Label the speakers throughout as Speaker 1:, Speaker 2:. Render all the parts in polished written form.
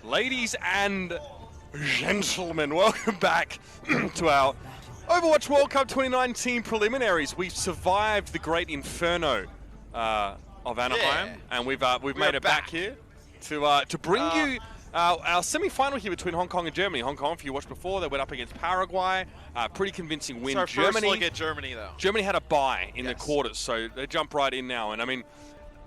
Speaker 1: Ladies and gentlemen, welcome back to our Overwatch World Cup 2019 preliminaries. We've survived the great inferno of Anaheim, and we've made it back here to bring you our semi-final here between Hong Kong and Germany. Hong Kong, if you watched before, they went up against Paraguay. Pretty convincing win.
Speaker 2: It's our first look at Germany, though.
Speaker 1: Germany had a bye in the quarters, so they jump right in now. And I mean,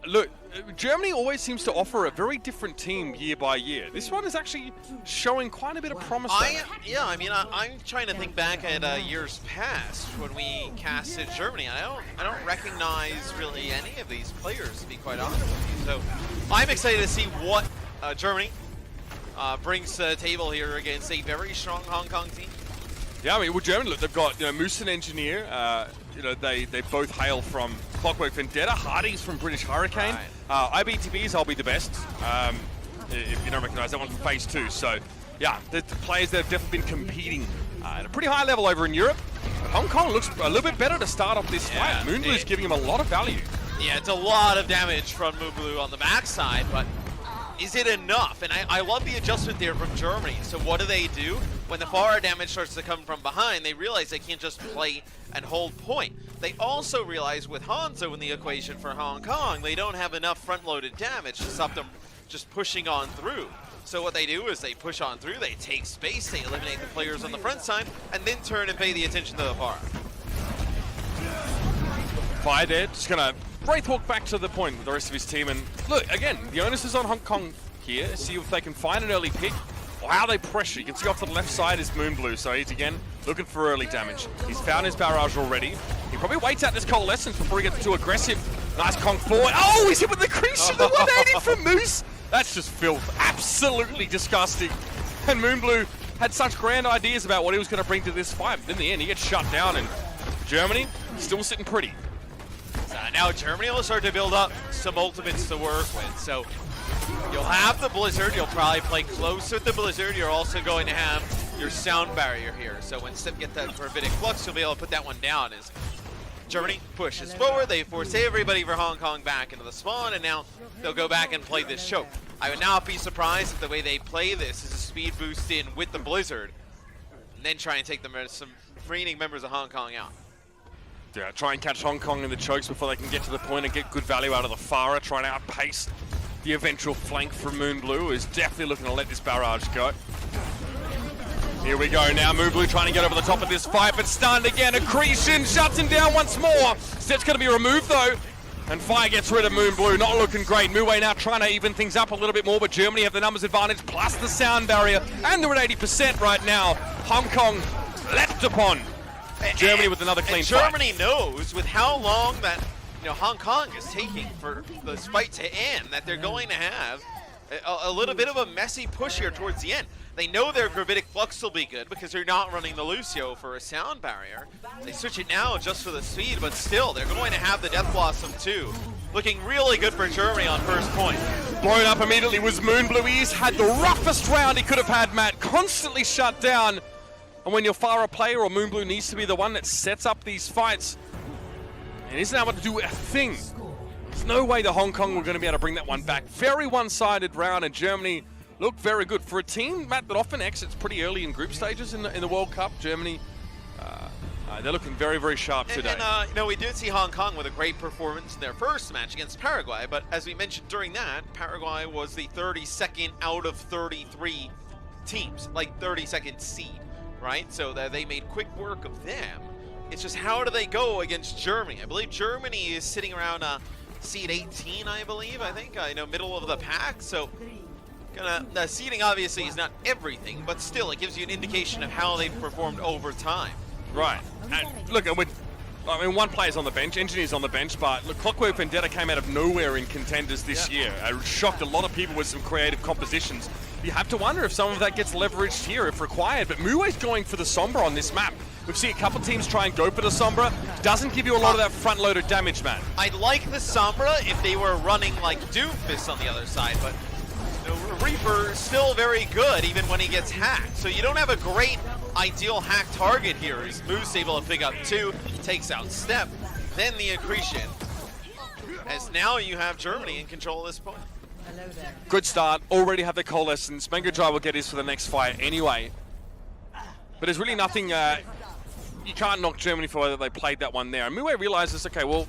Speaker 1: look, Germany always seems to offer a very different team year by year. This one is actually showing quite a bit of promise.
Speaker 2: I'm trying to think back at years past when we casted Germany. I don't recognize really any of these players, to be quite honest with you. So I'm excited to see what Germany brings to the table here against a very strong Hong Kong team.
Speaker 1: Yeah, I mean, well, Germany, look, they've got Moose and Engineer. They both hail from Clockwork Vendetta. Hardy's from British Hurricane. Right. IBTBs, I'll be the best. If you don't recognize that one from Phase 2. So, yeah, the players that have definitely been competing at a pretty high level over in Europe. But Hong Kong looks a little bit better to start off this fight. Moonblue's giving him a lot of value.
Speaker 2: Yeah, it's a lot of damage from Moonblue on the backside, but is it enough? And I love the adjustment there from Germany. So what do? When the far damage starts to come from behind, they realize they can't just play and hold point. They also realize with Hanzo in the equation for Hong Kong, they don't have enough front-loaded damage to stop them just pushing on through. So what they do is they push on through, they take space, they eliminate the players on the front side, and then turn and pay the attention to the far.
Speaker 1: Fire there, just gonna Wraith walk back to the point with the rest of his team. And look, again, the onus is on Hong Kong here. See if they can find an early pick. Or how they pressure. You can see off to the left side is Moonblue, so he's again looking for early damage. He's found his barrage already. He probably waits out this coalescence before he gets too aggressive. Nice conk forward. Oh, he's hit with the crease of the 180 from Moose. That's just filth. Absolutely disgusting. And Moonblue had such grand ideas about what he was going to bring to this fight. In the end, he gets shut down, and Germany still sitting pretty.
Speaker 2: Now Germany will start to build up some ultimates to work with. So you'll have the Blizzard. You'll probably play close with the Blizzard. You're also going to have your sound barrier here. So when Sip gets that Gravitic Flux, you'll be able to put that one down as Germany pushes forward. They force everybody for Hong Kong back into the spawn, and now they'll go back and play this choke. I would not be surprised if the way they play this is a speed boost in with the Blizzard, and then try and take some remaining members of Hong Kong out.
Speaker 1: Yeah, try and catch Hong Kong in the chokes before they can get to the point and get good value out of the Farah, trying to outpace the eventual flank from Moonblue, who is definitely looking to let this barrage go. Here we go now, Moonblue trying to get over the top of this fight, but stunned again. Accretion shuts him down once more. Step's going to be removed though, and Fire gets rid of Moonblue. Not looking great. Muwei now trying to even things up a little bit more, but Germany have the numbers advantage, plus the sound barrier, and they're at 80% right now. Hong Kong leapt upon Germany with another clean fight.
Speaker 2: Germany knows with how long that Hong Kong is taking for this fight to end that they're going to have a little bit of a messy push here towards the end. They know their Gravitic Flux will be good because they're not running the Lucio for a sound barrier. They switch it now just for the speed, but still they're going to have the Death Blossom too. Looking really good for Germany on first point.
Speaker 1: Blown up immediately was Moonblue. He's had the roughest round he could have had, Matt. Constantly shut down. And when your Farah player or Moonblue needs to be the one that sets up these fights and isn't able to do a thing, there's no way the Hong Kong were going to be able to bring that one back. Very one-sided round, and Germany looked very good. For a team, Matt, that often exits pretty early in group stages in the World Cup, Germany, they're looking very, very sharp today.
Speaker 2: And we did see Hong Kong with a great performance in their first match against Paraguay, but as we mentioned during that, Paraguay was the 32nd out of 33 teams, like 32nd seed. Right, so that they made quick work of them. It's just how do they go against Germany? I believe Germany is sitting around seed 18, I think, middle of the pack. So the seeding obviously is not everything, but still it gives you an indication of how they've performed over time.
Speaker 1: Right. And look, one player's on the bench, Engineer's on the bench, but look, Clockwork Vendetta came out of nowhere in contenders this year. It shocked a lot of people with some creative compositions. You have to wonder if some of that gets leveraged here if required, but Muwei's going for the Sombra on this map. We've seen a couple teams try and go for the Sombra. Doesn't give you a lot of that front-loaded damage, man.
Speaker 2: I'd like the Sombra if they were running like Doomfist on the other side, but Reaper is still very good even when he gets hacked. So you don't have a great ideal hack target here. As Moose able to pick up 2, takes out Step, then the Accretion. As now you have Germany in control of this point.
Speaker 1: Good start. Already have the coalescence. Mango Dry will get his for the next fight anyway. But there's really nothing. You can't knock Germany for whether they played that one there. And Mue realizes, okay, well,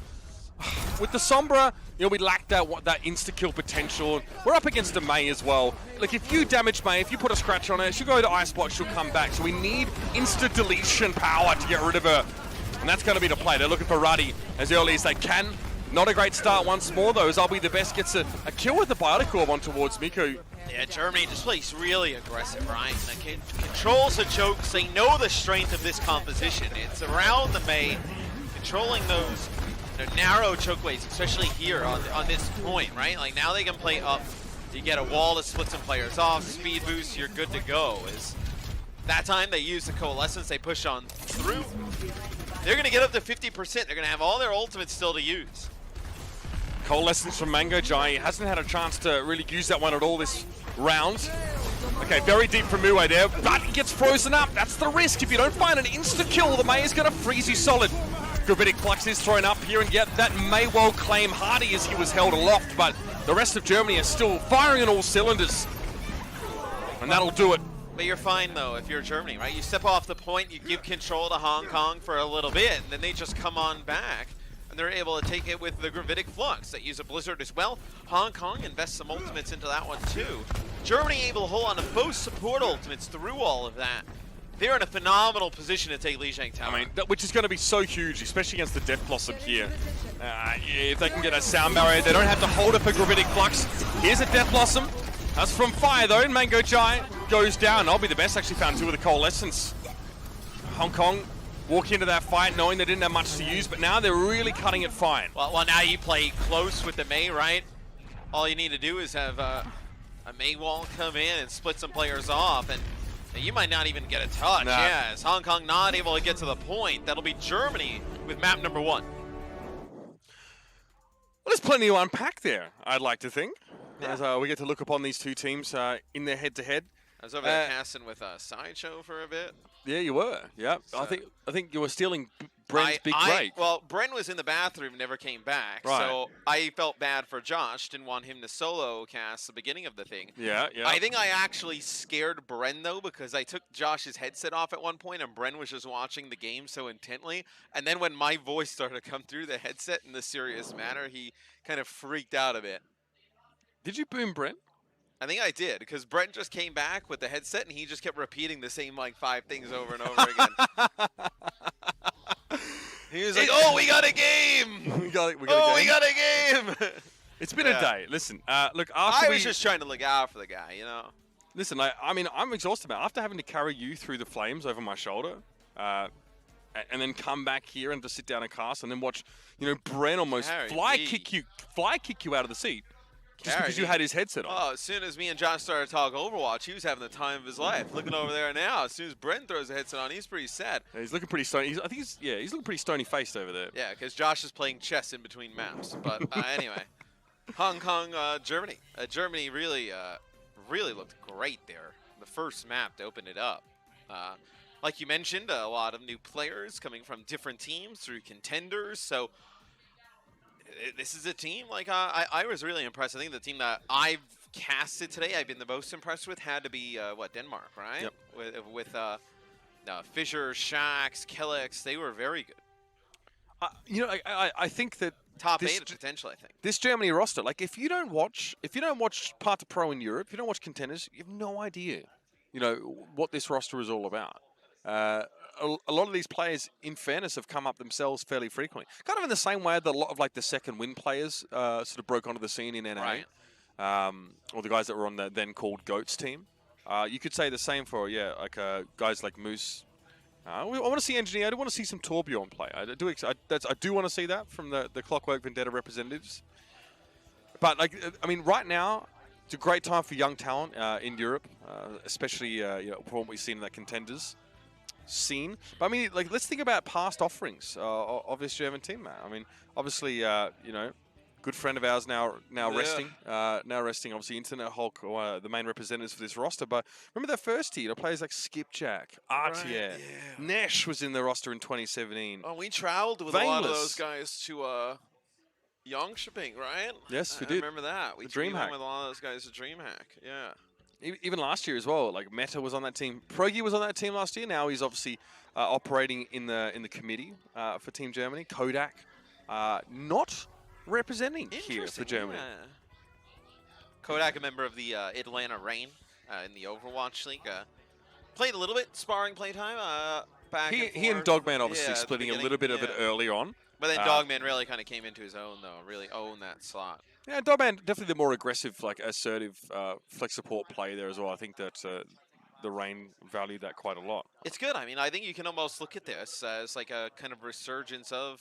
Speaker 1: with the Sombra, you know, we lack that insta-kill potential. We're up against a Mei as well. Like, if you damage Mei, if you put a scratch on her, she'll go to Ice Block, she'll come back. So we need insta-deletion power to get rid of her. And that's going to be the play. They're looking for Ruddy as early as they can. Not a great start once more, though, as I'll be the best gets a kill with the Biotic Orb on towards Miku.
Speaker 2: Yeah, Germany just plays really aggressive, right? Like, controls the chokes. They know the strength of this composition. It's around the Mei, controlling those narrow chokeways, especially here on this point, right? Like, now they can play up. You get a wall to split some players off, speed boost, you're good to go. Is that time they use the coalescence, they push on through. They're going to get up to 50%. They're going to have all their ultimates still to use.
Speaker 1: Coalescence from Mango Jai. He hasn't had a chance to really use that one at all this round. Okay, very deep from Mue there, but he gets frozen up. That's the risk. If you don't find an insta-kill, the Mei is going to freeze you solid. Gravitic Flux is thrown up here, and yet that may well claim Hardy as he was held aloft, but the rest of Germany is still firing on all cylinders. And that'll do it.
Speaker 2: But you're fine, though, if you're Germany, right? You step off the point, you give control to Hong Kong for a little bit, and then they just come on back. They're able to take it with the Gravitic Flux. They use a Blizzard as well. Hong Kong invests some ultimates into that one too. Germany able to hold on to both support ultimates through all of that. They're in a phenomenal position to take Lijiang Tower.
Speaker 1: I mean, which is going to be so huge, especially against the Death Blossom here. If they can get a sound barrier, they don't have to hold it for Gravitic Flux. Here's a Death Blossom. That's from Fire though, and Mango Jai goes down. I'll be the best, actually found two with a Coalescence. Hong Kong walk into that fight knowing they didn't have much to use, but now they're really cutting it fine.
Speaker 2: Well, now you play close with the Mei, right? All you need to do is have a Mei wall come in and split some players off, and you might not even get a touch.
Speaker 1: Nah.
Speaker 2: Yes, Hong Kong not able to get to the point. That'll be Germany with map number 1.
Speaker 1: Well, there's plenty to unpack there, I'd like to think, as we get to look upon these two teams in their head-to-head.
Speaker 2: I was over there casting with a Sideshow for a bit.
Speaker 1: Yeah, you were. Yeah, so I think you were stealing Bren's big break.
Speaker 2: Well, Bren was in the bathroom, never came back.
Speaker 1: Right.
Speaker 2: So I felt bad for Josh. Didn't want him to solo cast the beginning of the thing.
Speaker 1: Yeah.
Speaker 2: I think I actually scared Bren though, because I took Josh's headset off at one point, and Bren was just watching the game so intently. And then when my voice started to come through the headset in the serious manner, he kind of freaked out a bit.
Speaker 1: Did you boom Bren?
Speaker 2: I think I did, because Brent just came back with the headset and he just kept repeating the same like 5 things over and over again. He was like, "Oh, we got a game!
Speaker 1: we got a game.
Speaker 2: We got a game!"
Speaker 1: It's been a day. Listen, look,
Speaker 2: I was just trying to look out for the guy, you know.
Speaker 1: Listen, I mean, I'm exhausted, man. After having to carry you through the flames over my shoulder, and then come back here and just sit down and cast, and then watch, Bren almost fly kick you out of the seat. Just because you had his headset on.
Speaker 2: Oh, as soon as me and Josh started talking Overwatch, he was having the time of his life. Looking over there now, as soon as Brent throws the headset on, he's pretty sad.
Speaker 1: Yeah, he's looking pretty stony. I think he's looking pretty stony-faced over there.
Speaker 2: Yeah, because Josh is playing chess in between maps. But anyway, Hong Kong, Germany. Germany really looked great there. The first map to open it up. Like you mentioned, a lot of new players coming from different teams through contenders. So this is a team, like, I was really impressed. I think the team that I've casted today, I've been the most impressed with, had to be, Denmark, right?
Speaker 1: Yep.
Speaker 2: With Fischer, Shax, Kellex, they were very good.
Speaker 1: I think that
Speaker 2: top 8 potential, I think.
Speaker 1: This Germany roster, like, if you don't watch Part to Pro in Europe, if you don't watch contenders, you have no idea, what this roster is all about. A lot of these players, in fairness, have come up themselves fairly frequently. Kind of in the same way that a lot of like the second win players sort of broke onto the scene in NA,
Speaker 2: right.
Speaker 1: Or the guys that were on the then called GOATS team. You could say the same for guys like Moose. I want to see Engineer. I do want to see some Torbjorn play. I do want to see that from the Clockwork Vendetta representatives. But right now, it's a great time for young talent in Europe, especially from what we've seen in that contenders scene. But let's think about past offerings of this German team, man. Obviously, good friend of ours now resting. Now resting, obviously, Internet Hulk, the main representatives for this roster. But remember that first tier, players like Skipjack, Artier, Nesh was in the roster in 2017.
Speaker 2: Oh, we traveled with a lot of those guys to
Speaker 3: Junkertown, right?
Speaker 1: Yes, we
Speaker 3: I
Speaker 1: did.
Speaker 3: remember that. We
Speaker 1: The Dream
Speaker 3: went
Speaker 1: Hack.
Speaker 3: with a lot of those guys. The Dream Hack, yeah.
Speaker 1: Even last year as well, like Meta was on that team. Progi was on that team last year. Now he's obviously operating in the committee for Team Germany. Kodak, not representing here for Germany.
Speaker 3: Yeah. Kodak, a member of the Atlanta Reign in the Overwatch League. Played a little bit sparring playtime back and
Speaker 1: He and
Speaker 3: forth.
Speaker 1: Dogman obviously
Speaker 3: Yeah, at the
Speaker 1: splitting a
Speaker 3: beginning,
Speaker 1: little bit of it
Speaker 3: yeah.
Speaker 1: early on.
Speaker 3: But then Dogman really kind of came into his own, though. Really owned that slot.
Speaker 1: Yeah, Dogman definitely the more aggressive, like assertive, flex support play there as well. I think that the Reign valued that quite a lot.
Speaker 3: It's good. I mean, I think you can almost look at this as like a kind of resurgence of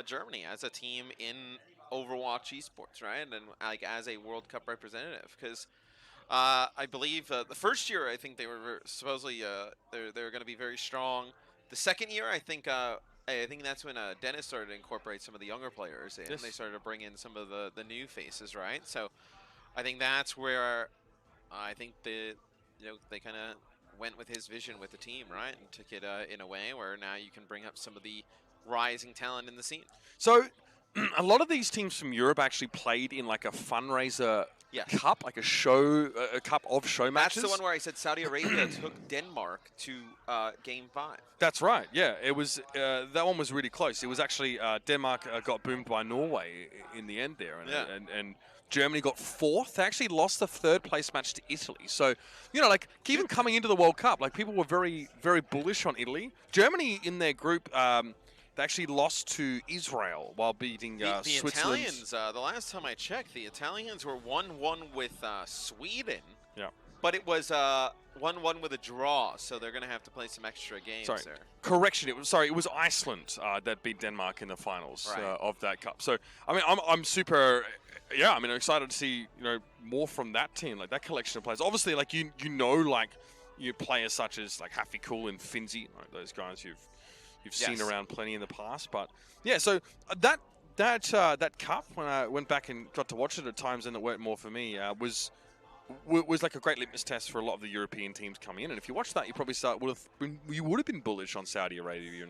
Speaker 3: Germany as a team in Overwatch esports, right? And like as a World Cup representative, because I believe the first year I think they were supposedly they're going to be very strong. The second year I think that's when Dennis started to incorporate some of the younger players in.
Speaker 1: Yes.
Speaker 3: They started to bring in some of the new faces, right? So I think that's where I think they kind of went with his vision with the team, right, and took it in a way where now you can bring up some of the rising talent in the scene.
Speaker 1: So a lot of these teams from Europe actually played in like a fundraiser cup, like a cup of show matches.
Speaker 3: That's the one where I said Saudi Arabia took Denmark to Game 5.
Speaker 1: That's right. Yeah, it was. That one was really close. It was actually Denmark got boomed by Norway in the end there, and Germany got fourth. They actually lost the third place match to Italy. So, like even coming into the World Cup, like people were very, very bullish on Italy. Germany in their group, they actually lost to Israel while beating
Speaker 3: The
Speaker 1: Switzerland.
Speaker 3: Italians, the last time I checked, the Italians were 1-1 with Sweden.
Speaker 1: Yeah.
Speaker 3: But it was 1-1 with a draw, so they're going to have to play some extra games there.
Speaker 1: Correction. It was Iceland that beat Denmark in the finals of that cup. So I mean, I'm super. Yeah, I mean, I'm excited to see more from that team, like that collection of players. Obviously, like you players such as like Happy Cool and Finzi, like those guys you've seen around plenty in the past. But yeah, so that cup, when I went back and got to watch it at times, and it worked more for me, was like a great litmus test for a lot of the European teams coming in. And if you watch that, you probably you would have been bullish on Saudi Arabia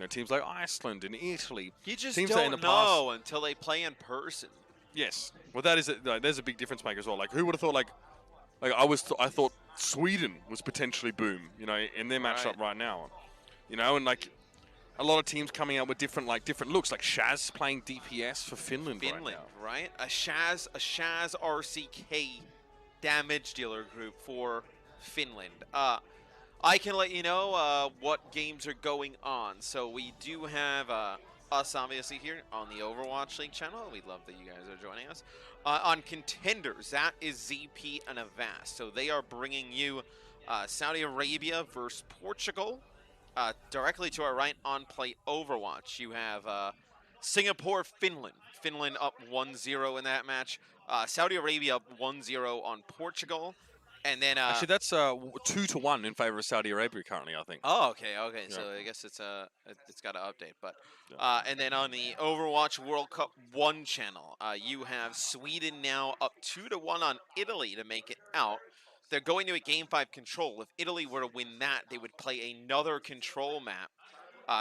Speaker 1: and teams like Iceland and Italy.
Speaker 3: You just
Speaker 1: teams
Speaker 3: don't know until they play in person.
Speaker 1: Yes, well, that is there's a big difference maker as well. Like, who would have thought? Like I thought Sweden was potentially boom, in their matchup right now, and like a lot of teams coming out with different looks. Like Shaz playing DPS for Finland right now.
Speaker 3: Right? A Shaz RCK damage dealer group for Finland. I can let you know what games are going on. So we do have us obviously here on the Overwatch League channel. We love that you guys are joining us. On Contenders, that is ZP and Avast. So they are bringing you Saudi Arabia versus Portugal. Directly to our right on Play Overwatch, you have Singapore, Finland. Finland up 1-0 in that match. Saudi Arabia up 1-0 on Portugal. And then
Speaker 1: actually, that's 2-1 in favor of Saudi Arabia currently, I think.
Speaker 3: Oh, okay. Yeah. So I guess it's got to update, but and then on the Overwatch World Cup 1 channel, you have Sweden now up 2-1 on Italy to make it out. They're going to a Game 5 control. If Italy were to win that, they would play another control map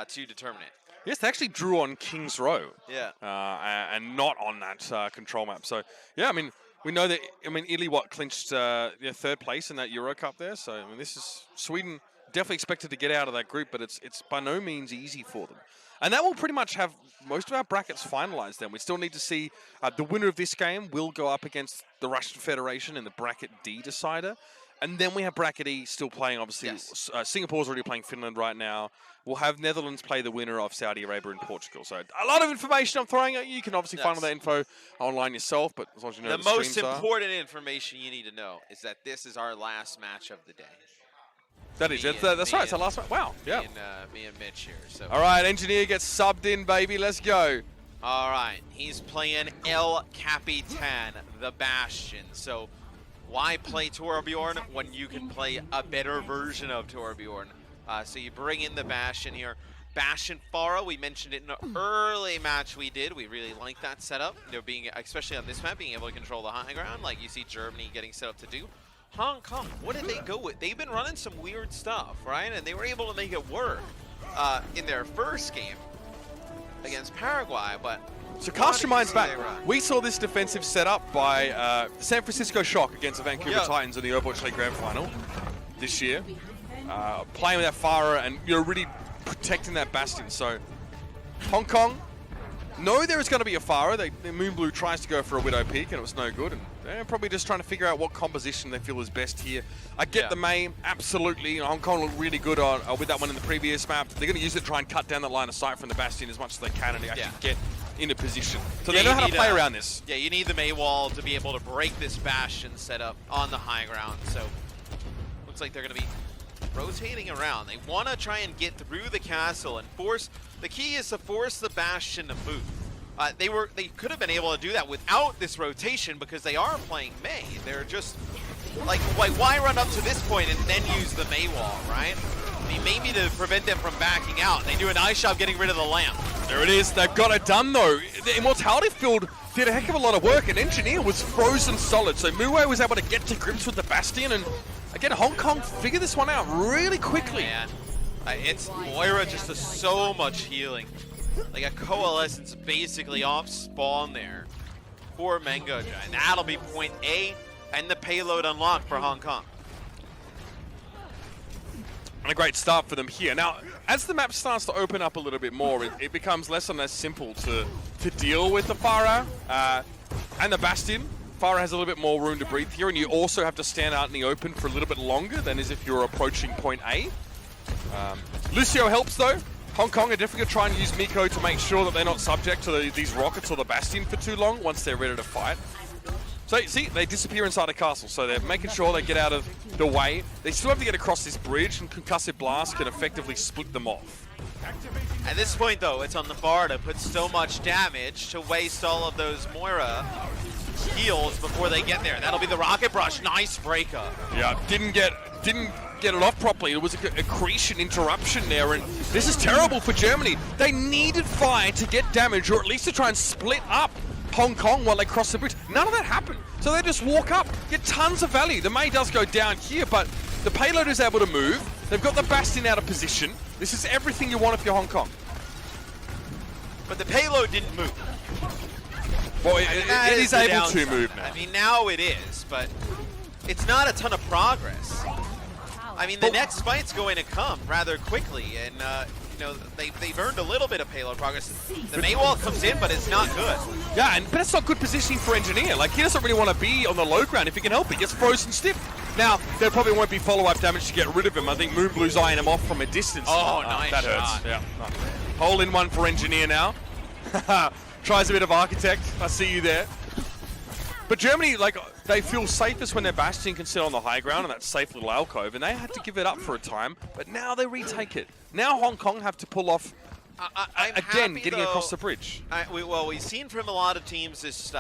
Speaker 3: to determine it.
Speaker 1: Yes, they actually drew on King's Row.
Speaker 3: Yeah.
Speaker 1: And not on that control map. So, yeah, I mean, we know that, Italy, clinched third place in that Euro Cup there. So, this is Sweden definitely expected to get out of that group, but it's by no means easy for them. And that will pretty much have most of our brackets finalized then. We still need to see the winner of this game will go up against the Russian Federation in the Bracket D decider. And then we have Bracket E still playing, obviously. Yes. Singapore's already playing Finland right now. We'll have Netherlands play the winner of Saudi Arabia and Portugal. So a lot of information I'm throwing at you. You can obviously find all that info online yourself, but as long as you know
Speaker 3: the most important information you need to know is that this is our last match of the day.
Speaker 1: That is. That's right. It's our last match. Wow. Yeah.
Speaker 3: Me and Mitch here. So.
Speaker 1: All right, Engineer gets subbed in, baby. Let's go.
Speaker 3: All right. He's playing El Capitan, the Bastion. So why play Torbjorn when you can play a better version of Torbjorn? So you bring in the Bastion here. Bastion Pharah, we mentioned it in an early match we did. We really like that setup. Being, especially on this map, being able to control the high ground like you see Germany getting set up to do. Hong Kong, what did they go with? They've been running some weird stuff, right? And they were able to make it work in their first game against Paraguay, but
Speaker 1: So cast your minds back. We saw this defensive setup by San Francisco Shock against the Vancouver Titans in the Overwatch League Grand Final this year. Playing with that Farah and really protecting that Bastion. So Hong Kong know there is going to be a Farah. Moonblue tries to go for a Widow peak and it was no good. And they're probably just trying to figure out what composition they feel is best here. I get the May, absolutely. Hong Kong looked really good with that one in the previous map. They're going to use it to try and cut down that line of sight from the Bastion as much as they can and actually get into position. So they know how to play around this.
Speaker 2: Yeah, you need the May wall to be able to break this Bastion setup on the high ground. So looks like they're going to be rotating around. They want to try and get through the castle and force. The key is to force the Bastion to move. They could have been able to do that without this rotation because they are playing May. They're just like why run up to this point and then use the May wall, right? I mean, maybe to prevent them from backing out. They do a nice job getting rid of the lamp.
Speaker 1: There it is. They've got it done though. The Immortality field did a heck of a lot of work, and Engineer was frozen solid. So Muwei was able to get to grips with the Bastion, and again, Hong Kong figured this one out really quickly.
Speaker 2: Man, it's Moira just does so much healing. Like a Coalescence basically off spawn there for Mangoja. And that'll be point A and the payload unlocked for Hong Kong.
Speaker 1: And a great start for them here. Now, as the map starts to open up a little bit more, it becomes less and less simple to deal with the Farah and the Bastion. Farah has a little bit more room to breathe here, and you also have to stand out in the open for a little bit longer than as if you're approaching point A. Lucio helps though. Hong Kong are definitely going to try and use Miko to make sure that they're not subject to these rockets or the Bastion for too long once they're ready to fight. So, see, they disappear inside a castle, so they're making sure they get out of the way. They still have to get across this bridge, and Concussive Blast can effectively split them off.
Speaker 2: At this point, though, it's on the bar to put so much damage to waste all of those Moira heals before they get there. That'll be the Rocket Brush. Nice breakup.
Speaker 1: Yeah, didn't get it off properly. There was a accretion interruption there, and this is terrible for Germany. They needed fire to get damage, or at least to try and split up Hong Kong while they cross the bridge. None of that happened. So they just walk up, get tons of value. The May does go down here, but the payload is able to move. They've got the Bastion out of position. This is everything you want if you're Hong Kong.
Speaker 2: But the payload didn't move.
Speaker 1: Well, it is able to move now.
Speaker 2: I mean, now it is, but it's not a ton of progress. I mean, the next fight's going to come rather quickly, and they've earned a little bit of payload progress. The May wall comes in, but it's not good.
Speaker 1: Yeah, but it's not good positioning for Engineer. Like, he doesn't really want to be on the low ground if he can help it. He gets frozen stiff. Now, there probably won't be follow-up damage to get rid of him. I think Moonblue's eyeing him off from a distance.
Speaker 2: Oh, nice
Speaker 1: that
Speaker 2: shot.
Speaker 1: hurts. Yeah. Hole in one for Engineer now. Tries a bit of Architect. I see you there. But Germany, like, they feel safest when their Bastion can sit on the high ground in that safe little alcove, and they had to give it up for a time, but now they retake it. Now Hong Kong have to pull off, again, getting across the bridge.
Speaker 2: We've seen from a lot of teams this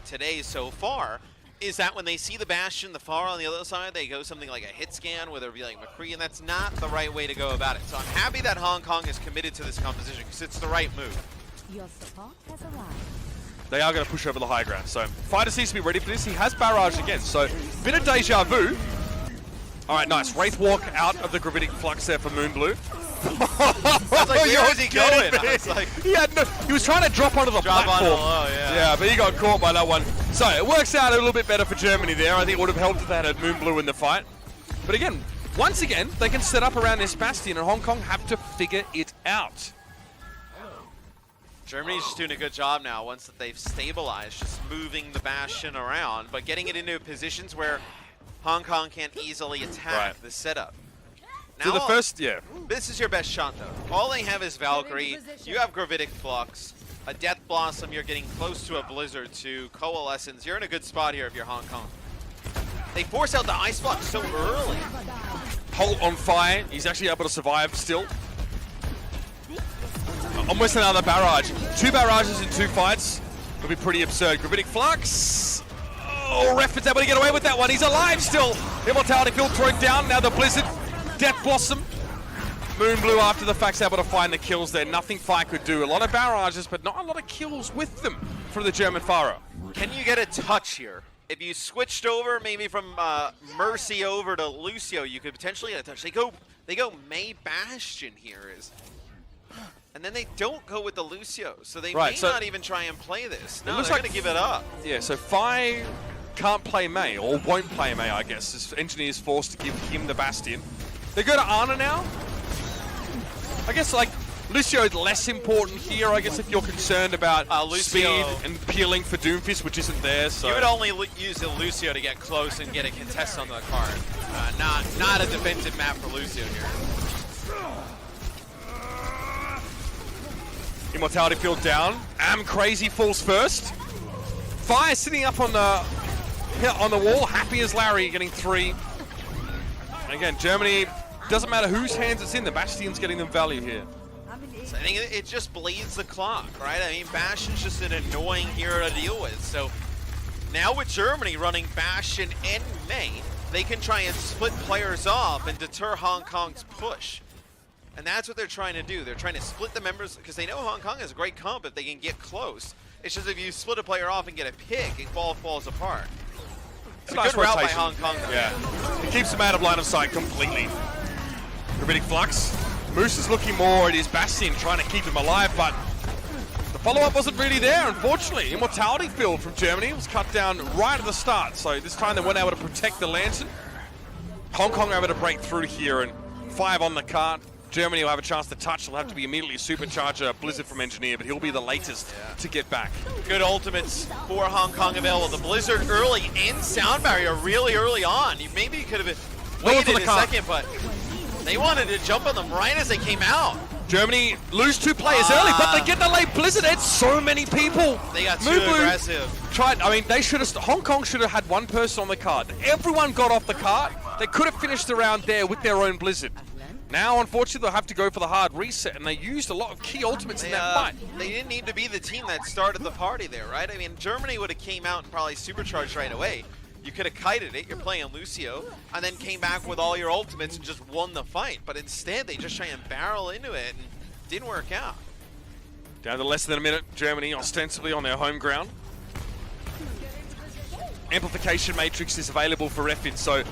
Speaker 2: today so far, is that when they see the Bastion, the Farah on the other side, they go something like a hit scan, whether it be like McCree, and that's not the right way to go about it. So I'm happy that Hong Kong is committed to this composition, because it's the right move.
Speaker 4: Your support has arrived.
Speaker 1: They are going to push over the high ground. So Fighter needs to be ready for this. He has barrage again, so bit of deja vu. All right, nice. Wraith walk out of the gravitic flux there for Moonblue.
Speaker 2: I was like, where is he going? I was like,
Speaker 1: he was trying to drop onto the platform. Yeah, but he got caught by that one. So it works out a little bit better for Germany there. I think it would have helped if they had Moonblue in the fight. But again, once again, they can set up around this Bastion, and Hong Kong have to figure it out.
Speaker 2: Germany's just doing a good job now once that they've stabilized, just moving the Bastion around, but getting it into positions where Hong Kong can't easily attack the setup. Now,
Speaker 1: so the first,
Speaker 2: this is your best shot though. All they have is Valkyrie, you have Gravitic Flux, a Death Blossom, you're getting close to a Blizzard to Coalescence. You're in a good spot here if you're Hong Kong. They force out the Ice Block so early.
Speaker 1: Holt on fire, he's actually able to survive still. Almost another barrage. 2 barrages in 2 fights would be pretty absurd. Gravitic Flux. Oh, Ref's able to get away with that one. He's alive still. Immortality field thrown down. Now the Blizzard. Death Blossom. Moonblue after the fact's able to find the kills there. Nothing Fire could do. A lot of barrages, but not a lot of kills with them from the German Farah.
Speaker 2: Can you get a touch here? If you switched over maybe from Mercy over to Lucio, you could potentially get a touch. They go May Bastion here.
Speaker 3: And then they don't go with the Lucio, so they
Speaker 1: Right,
Speaker 3: may
Speaker 1: so
Speaker 3: not even try and play this. No,
Speaker 1: looks
Speaker 3: they're
Speaker 1: like-
Speaker 3: going to give it up.
Speaker 1: Yeah, so Fi can't play Mei, or won't play Mei, I guess. As Engineer's forced to give him the Bastion. They go to Ana now. I guess, like, Lucio is less important here, I guess, if you're concerned about
Speaker 3: Lucio.
Speaker 1: speed and peeling for Doomfist, which isn't there, so...
Speaker 2: You would only use the Lucio to get close and get a contest on the card. Not a defensive map for Lucio here.
Speaker 1: Immortality field down. Crazy falls first. Fire sitting up on the wall, happy as Larry, getting 3. And again, Germany, doesn't matter whose hands it's in, the Bastion's getting them value here.
Speaker 3: So I think it just bleeds the clock, right? I mean, Bastion's just an annoying hero to deal with. So now with Germany running Bastion and Mei, they can try and split players off and deter Hong Kong's push. And that's what they're trying to do. They're trying to split the members, because they know Hong Kong has a great comp if they can get close. It's just if you split a player off and get a pick, it falls apart. It's a
Speaker 1: Nice
Speaker 3: good route by
Speaker 1: rotation.
Speaker 3: Hong Kong, though.
Speaker 1: Yeah, it keeps them out of line of sight completely. Rabbinic Flux. Moose is looking more at his Bastion, trying to keep him alive, but the follow-up wasn't really there, unfortunately. Immortality field from Germany was cut down right at the start, so this time they weren't able to protect the Lantern. Hong Kong were able to break through here, and 5 on the cart. Germany will have a chance to touch. They'll have to be immediately supercharger Blizzard from Engineer, but he'll be the latest to get back.
Speaker 3: Good ultimates for Hong Kong available. The Blizzard early and Sound Barrier really early on. Maybe you could have waited a second, but they wanted to jump on them right as they came out.
Speaker 1: Germany lose 2 players early, but they get the late Blizzard. It's so many people.
Speaker 3: They got too
Speaker 1: Moonblue
Speaker 3: aggressive.
Speaker 1: Tried. I mean, they should have. Hong Kong should have had 1 person on the card. Everyone got off the card. They could have finished the round there with their own Blizzard. Now, unfortunately, they'll have to go for the hard reset, and they used a lot of key ultimates in that fight.
Speaker 3: They didn't need to be the team that started the party there, right? I mean, Germany would have came out and probably supercharged right away. You could have kited it, you're playing Lucio, and then came back with all your ultimates and just won the fight. But instead, they just try and barrel into it, and didn't work out.
Speaker 1: Down to less than a minute, Germany ostensibly on their home ground. Amplification Matrix is available for Refid, so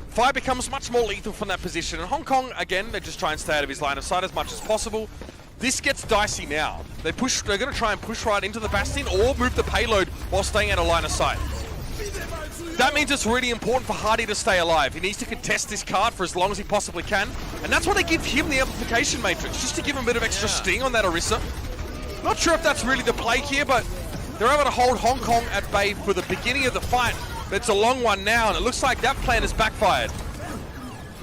Speaker 1: Fire becomes much more lethal from that position. And Hong Kong, again, they just try and stay out of his line of sight as much as possible. This gets dicey now. They're going to try and push right into the Bastion or move the payload while staying out of line of sight. That means it's really important for Hardy to stay alive. He needs to contest this card for as long as he possibly can. And that's why they give him the Amplification Matrix, just to give him a bit of extra sting on that Orisa. Not sure if that's really the play here, but they're able to hold Hong Kong at bay for the beginning of the fight. It's a long one now, and it looks like that plan has backfired.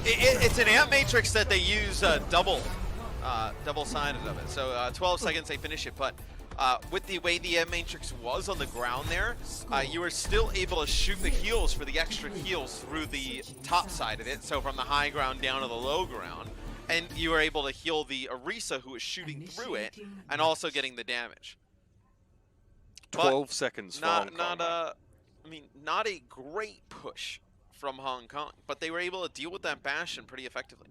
Speaker 3: It's an amp matrix that they use double-sided of it. So 12 seconds they finish it, but with the way the amp matrix was on the ground there, you were still able to shoot the heals for the extra heals through the top side of it, so from the high ground down to the low ground, and you were able to heal the Orisa who was shooting through it, and also getting the damage.
Speaker 1: 12 seconds for Hong Kong.
Speaker 3: Not a great push from Hong Kong, but they were able to deal with that Bastion pretty effectively.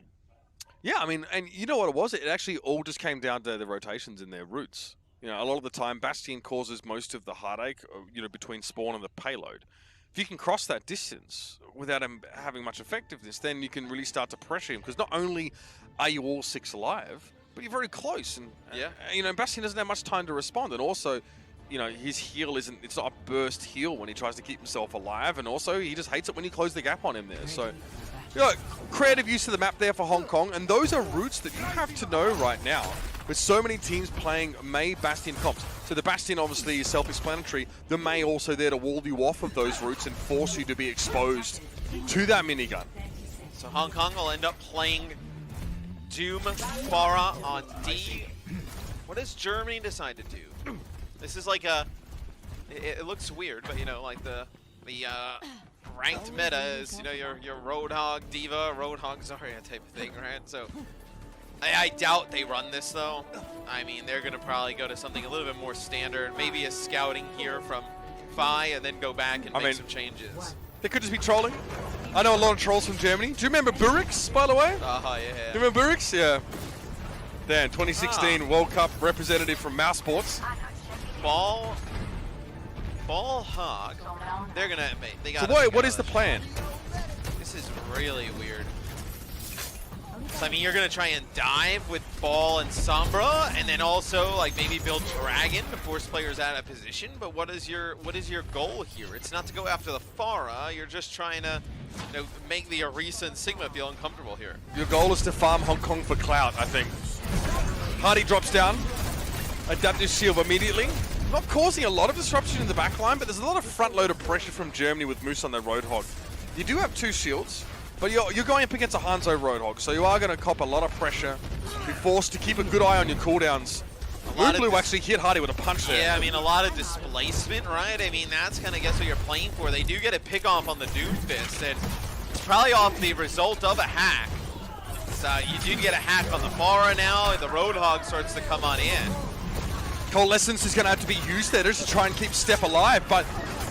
Speaker 1: Yeah, I mean, and you know what it was? It actually all just came down to the rotations in their routes. You know, a lot of the time, Bastion causes most of the heartache, you know, between spawn and the payload. If you can cross that distance without him having much effectiveness, then you can really start to pressure him, because not only are you all 6 alive, but you're very close. And, you know, Bastion doesn't have much time to respond, and also, you know, his heal it's not a burst heal when he tries to keep himself alive, and also he just hates it when you close the gap on him there. So, you know, creative use of the map there for Hong Kong, and those are routes that you have to know right now with so many teams playing Mei Bastion comps. So the Bastion obviously is self-explanatory. The Mei also there to wall you off of those routes and force you to be exposed to that minigun.
Speaker 3: So Hong Kong will end up playing Doom Pharah on D. What does Germany decide to do? This is like it looks weird, but you know, like the ranked meta is, you know, your Roadhog Diva, Roadhog Zarya type of thing, right? So I doubt they run this though. I mean, they're gonna probably go to something a little bit more standard, maybe a scouting here from Fi, and then go back and make some changes.
Speaker 1: They could just be trolling. I know a lot of trolls from Germany. Do you remember Burix, by the way?
Speaker 3: Yeah.
Speaker 1: Do you remember Burix? Yeah. Dan, 2016 World Cup representative from Mouse Sports.
Speaker 3: Ball Hog. They're gonna they got.
Speaker 1: So what is the plan?
Speaker 3: This is really weird.
Speaker 2: So I mean, you're gonna try and dive with Ball and Sombra, and then also like maybe build Dragon to force players out of position. But what is your goal here? It's not to go after the Pharah. You're just trying to, you know, make the Orisa and Sigma feel uncomfortable here.
Speaker 1: Your goal is to farm Hong Kong for clout, I think. Hardy drops down. Adaptive shield immediately. Not causing a lot of disruption in the backline, but there's a lot of front-loaded pressure from Germany with Moose on their Roadhog. You do have 2 shields, but you're going up against a Hanzo Roadhog, so you are going to cop a lot of pressure. Be forced to keep a good eye on your cooldowns. Blue actually hit Hardy with a punch there.
Speaker 2: Yeah, I mean, a lot of displacement, right? I mean, that's kind of guess what you're playing for. They do get a pick off on the Doomfist, and it's probably off the result of a hack. So you do get a hack on the Pharah now, and the Roadhog starts to come on in.
Speaker 1: Coalescence is going to have to be used there just to try and keep Step alive, but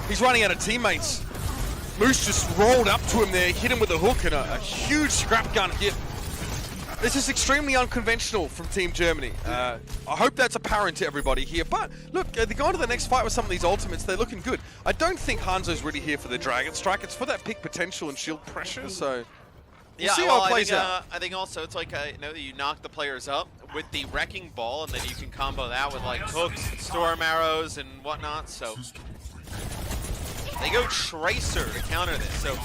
Speaker 1: he's running out of teammates. Moose just rolled up to him there, hit him with a hook and a huge scrap gun hit. This is extremely unconventional from Team Germany. I hope that's apparent to everybody here. But look, they're going to the next fight with some of these ultimates. They're looking good. I don't think Hanzo's really here for the Dragon Strike. It's for that pick potential and shield pressure, so we'll see how it plays out.
Speaker 2: I think also it's like, you know, you knock the players up with the Wrecking Ball, and then you can combo that with like hooks, storm arrows, and whatnot. So they go Tracer to counter this. So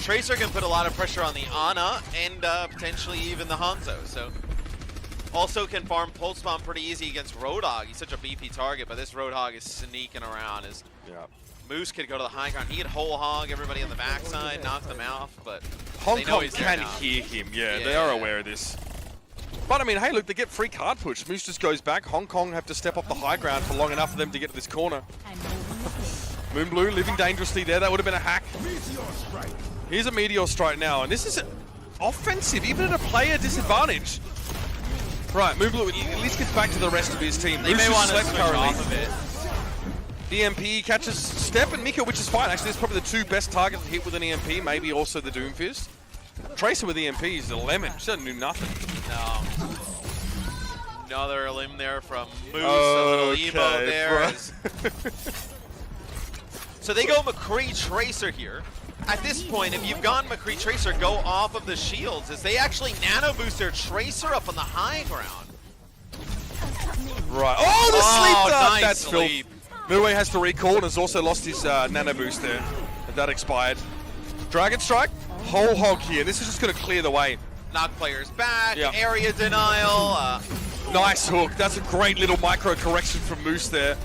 Speaker 2: Tracer can put a lot of pressure on the Ana and potentially even the Hanzo. So also can farm Pulse Bomb pretty easy against Roadhog. He's such a beefy target, but this Roadhog is sneaking around. Moose could go to the high ground. He could whole hog everybody on the backside, knock them out, but
Speaker 1: Hong Kong can hear him. Yeah, they are aware of this. But I mean, hey, look, they get free card push. Moose just goes back. Hong Kong have to step up the high ground for long enough for them to get to this corner. Moonblue living dangerously there. That would have been a hack. Here's a Meteor Strike now, and this is offensive, even at a player disadvantage. Right, Moonblue at least gets back to the rest of his team.
Speaker 2: They may want to switch off of it.
Speaker 1: EMP catches Step and Miko, which is fine. Actually, it's probably the 2 best targets to hit with an EMP, maybe also the Doomfist. Tracer with EMP is a lemon. She doesn't do nothing.
Speaker 2: No. Another limb there from Moose, a little emo there. So they go McCree Tracer here. At this point, if you've gone McCree Tracer, go off of the shields, as they actually nano boost their Tracer up on the high ground.
Speaker 1: Right. Oh, the sleep dart!
Speaker 2: Nice
Speaker 1: That's
Speaker 2: sleep.
Speaker 1: Mue has to recall and has also lost his nano boost there. And that expired. Dragon Strike, whole hog here. This is just going to clear the way.
Speaker 2: Knock players back, area denial.
Speaker 1: Nice hook. That's a great little micro correction from Moose there.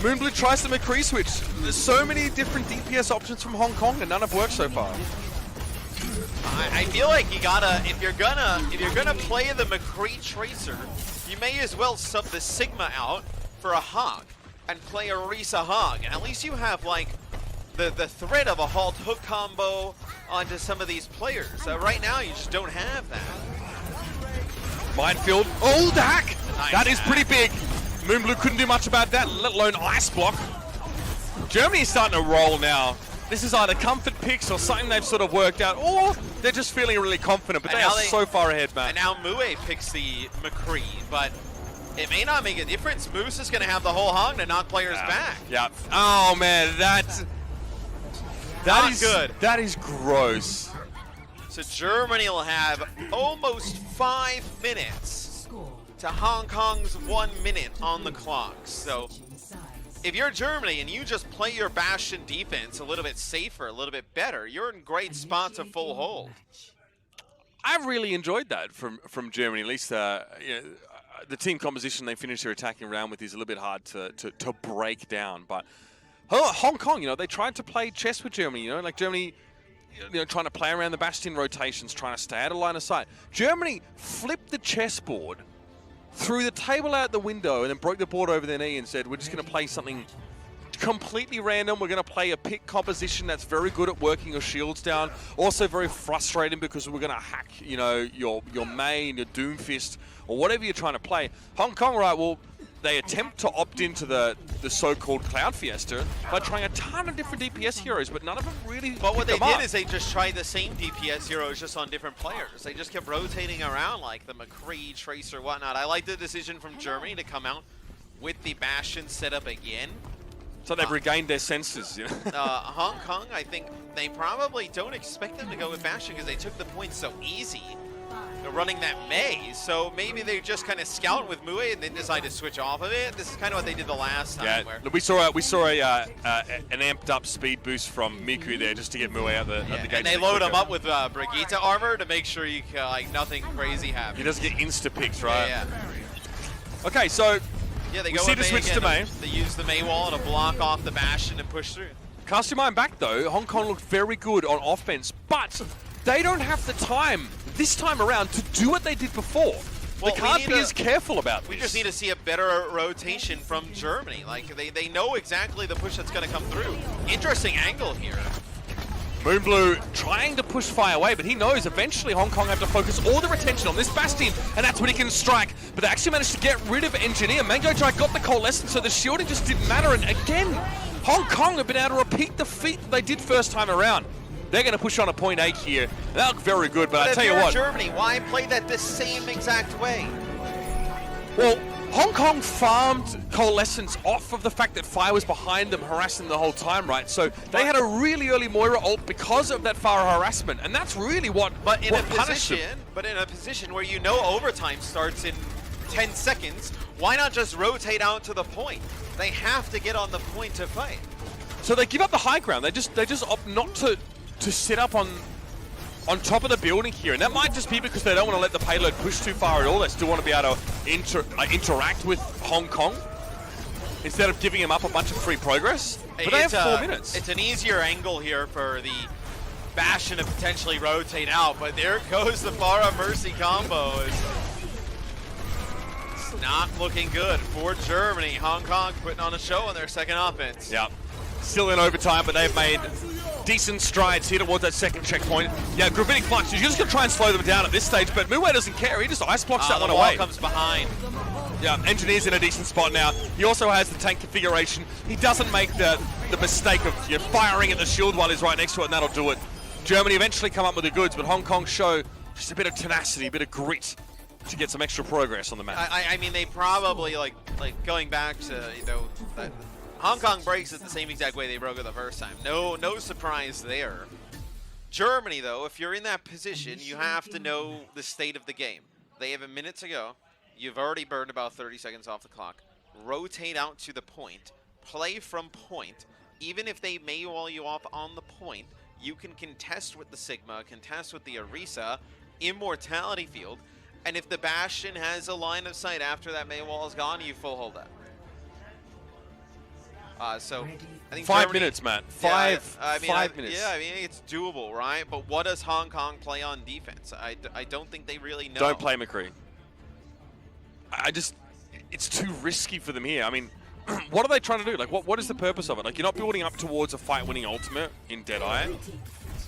Speaker 1: Moonblue tries the McCree switch. There's so many different DPS options from Hong Kong and none have worked so far.
Speaker 2: I feel like you gotta, if you're gonna play the McCree Tracer, you may as well sub the Sigma out for a hog and play a Orisa hog, and at least you have like the threat of a halt hook combo onto some of these players. Right now you just don't have that.
Speaker 1: Minefield. Oh, the hack!
Speaker 2: Nice
Speaker 1: that is pretty big. Moonblue couldn't do much about that, let alone ice block. Germany is starting to roll now. This is either comfort picks or something they've sort of worked out, or they're just feeling really confident, but they are so far ahead, man.
Speaker 2: And now Mue picks the McCree, but it may not make a difference. Moose is going to have the whole hog to knock players back.
Speaker 1: Yeah. Oh, man, that is
Speaker 2: good.
Speaker 1: That is gross.
Speaker 2: So Germany will have almost 5 minutes to Hong Kong's 1 minute on the clock. So if you're Germany and you just play your Bastion defense a little bit safer, a little bit better, you're in great spot to full hold.
Speaker 1: I've really enjoyed that from Germany. At least the team composition they finish their attacking round with is a little bit hard to break down. But Hong Kong, they tried to play chess with Germany. Like Germany, trying to play around the Bastion rotations, trying to stay out of line of sight. Germany flipped the chessboard, threw the table out the window, and then broke the board over their knee and said, we're just going to play something completely random. We're going to play a pick composition that's very good at working your shields down. Also very frustrating because we're going to hack, your main, your Doomfist, or whatever you're trying to play. Hong Kong, right, well, they attempt to opt into the so-called Cloud Fiesta by trying a ton of different DPS heroes, but none of them really
Speaker 2: But what they
Speaker 1: picked them
Speaker 2: did
Speaker 1: up.
Speaker 2: is they just tried the same DPS heroes just on different players. They just kept rotating around like the McCree, Tracer, whatnot. I like the decision from Germany to come out with the Bastion setup again.
Speaker 1: So they've regained their senses.
Speaker 2: Hong Kong, I think they probably don't expect them to go with Bastion because they took the points so easy.
Speaker 3: running that maze, so maybe they just kind of scout with Mue and then decide to switch off of it. This is kind of what they did the last time.
Speaker 1: Yeah,
Speaker 3: Where
Speaker 1: we saw an amped up speed boost from Miku there just to get Mue out the gate.
Speaker 3: and they load him up with Brigitte armor to make sure you can, like nothing crazy happens.
Speaker 1: He doesn't get insta-picked, right?
Speaker 3: Yeah.
Speaker 1: Okay, so
Speaker 3: Yeah, they
Speaker 1: we
Speaker 3: go
Speaker 1: see
Speaker 3: with
Speaker 1: the
Speaker 3: Mei
Speaker 1: switch to
Speaker 3: again.
Speaker 1: Mei.
Speaker 3: They use the Mei wall to block off the Bastion and push through.
Speaker 1: Cast your mind back though, Hong Kong looked very good on offense, but they don't have the time this time around to do what they did before.
Speaker 3: Well,
Speaker 1: they can't be as careful about this.
Speaker 3: We just need to see a better rotation from Germany. Like, they know exactly the push that's going to come through. Interesting angle here.
Speaker 1: Moonblue trying to push Fire away, but he knows eventually Hong Kong have to focus all their attention on this Bastion, and that's when he can strike. But they actually managed to get rid of Engineer. Mango Dry got the coalescence, so the shielding just didn't matter. And again, Hong Kong have been able to repeat the feat that they did first time around. They're going to push on a point 8 here. That looked very good, but I tell you what.
Speaker 3: Germany, why play that the same exact way?
Speaker 1: Well, Hong Kong farmed Coalescence off of the fact that Fire was behind them, harassing the whole time, right? So they had a really early Moira ult because of that Fire harassment, and that's really what punished them.
Speaker 3: But in a position where you know overtime starts in 10 seconds, why not just rotate out to the point? They have to get on the point to fight.
Speaker 1: So they give up the high ground. They just opt not to sit up on top of the building here, and that might just be because they don't want to let the payload push too far at all. They still want to be able to interact with Hong Kong instead of giving them up a bunch of free progress. But they have 4 minutes.
Speaker 3: It's an easier angle here for the Bastion to potentially rotate out, but there goes the Pharah Mercy combo. It's not looking good for Germany. Hong Kong putting on a show on their second offense.
Speaker 1: Yeah. Still in overtime, but they've made decent strides here towards that second checkpoint. Yeah, Gravitic Flux, you're just going to try and slow them down at this stage, but Mue doesn't care. He just ice blocks that one away.
Speaker 3: The wall comes behind.
Speaker 1: Yeah, Engineer's in a decent spot now. He also has the tank configuration. He doesn't make the mistake of firing at the shield while he's right next to it, and that'll do it. Germany eventually come up with the goods, but Hong Kong show just a bit of tenacity, a bit of grit to get some extra progress on the map.
Speaker 3: I mean, they probably, like going back to, that Hong Kong breaks it the same exact way they broke it the first time. No surprise there. Germany, though, if you're in that position, you have to know the state of the game. They have a minute to go. You've already burned about 30 seconds off the clock. Rotate out to the point. Play from point. Even if they may wall you off on the point, you can contest with the Sigma, contest with the Orisa, Immortality Field, and if the Bastion has a line of sight after that Mei wall is gone, you full hold that. So I think
Speaker 1: 5
Speaker 3: Germany,
Speaker 1: minutes, Matt.
Speaker 3: I mean,
Speaker 1: 5 minutes.
Speaker 3: Yeah, I mean, it's doable, right? But what does Hong Kong play on defense? I don't think they really know.
Speaker 1: Don't play McCree. It's too risky for them here. I mean, what are they trying to do? Like, what is the purpose of it? Like, you're not building up towards a fight-winning ultimate in Deadeye.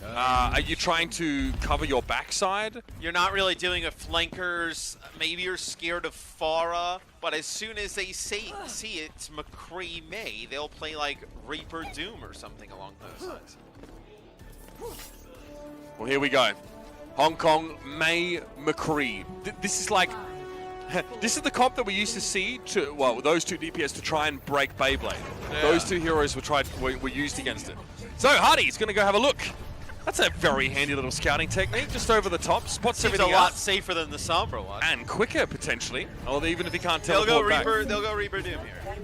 Speaker 1: Are you trying to cover your backside?
Speaker 3: You're not really dealing with flankers. Maybe you're scared of Pharah, but as soon as they see it's McCree May, they'll play like Reaper Doom or something along those lines.
Speaker 1: Well, here we go. Hong Kong, May, McCree. This is like... This is the comp that we used to see those two DPS to try and break Beyblade. Yeah. Those two heroes were used against it. So Hardy's going to go have a look. That's a very handy little scouting technique, just over the top, spots everything
Speaker 3: a lot safer than the Sombra one.
Speaker 1: And quicker, potentially. Or even if he can't teleport back.
Speaker 3: They'll go Reaper Doom here.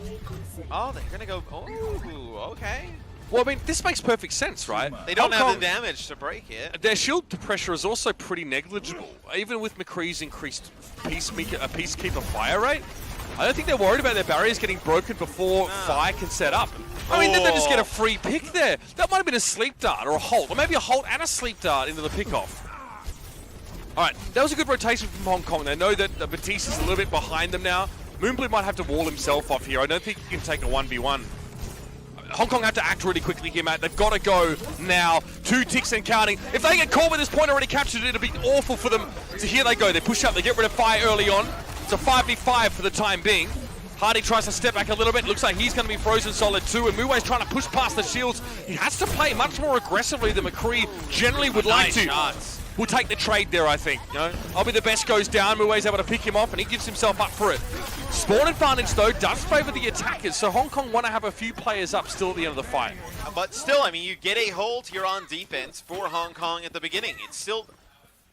Speaker 3: Oh, they're going to go... Oh, okay.
Speaker 1: Well, I mean, this makes perfect sense, right?
Speaker 3: They don't have the damage to break it.
Speaker 1: Their shield pressure is also pretty negligible. Even with McCree's increased Peacekeeper fire rate, I don't think they're worried about their barriers getting broken before Fire can set up. I mean, did they just get a free pick there? That might have been a sleep dart or a halt, or maybe a halt and a sleep dart into the pickoff. All right, that was a good rotation from Hong Kong. They know that Batista's a little bit behind them now. Moonblue might have to wall himself off here. I don't think he can take a 1v1. Hong Kong have to act really quickly here, Matt. They've got to go now. 2 ticks and counting. If they get caught with this point already captured, it'll be awful for them. So here they go. They push up. They get rid of Fire early on. It's a 5v5 for the time being. Hardy tries to step back a little bit. Looks like he's going to be frozen solid too. And Mue's trying to push past the shields. He has to play much more aggressively than McCree generally would like to.
Speaker 3: Shots.
Speaker 1: We'll take the trade there, I think. I'll be the best goes down. Mue's able to pick him off, and he gives himself up for it. Spawn advantage, though, does favor the attackers, so Hong Kong want to have a few players up still at the end of the fight.
Speaker 3: But still, I mean, you get a hold here on defense for Hong Kong at the beginning. It's still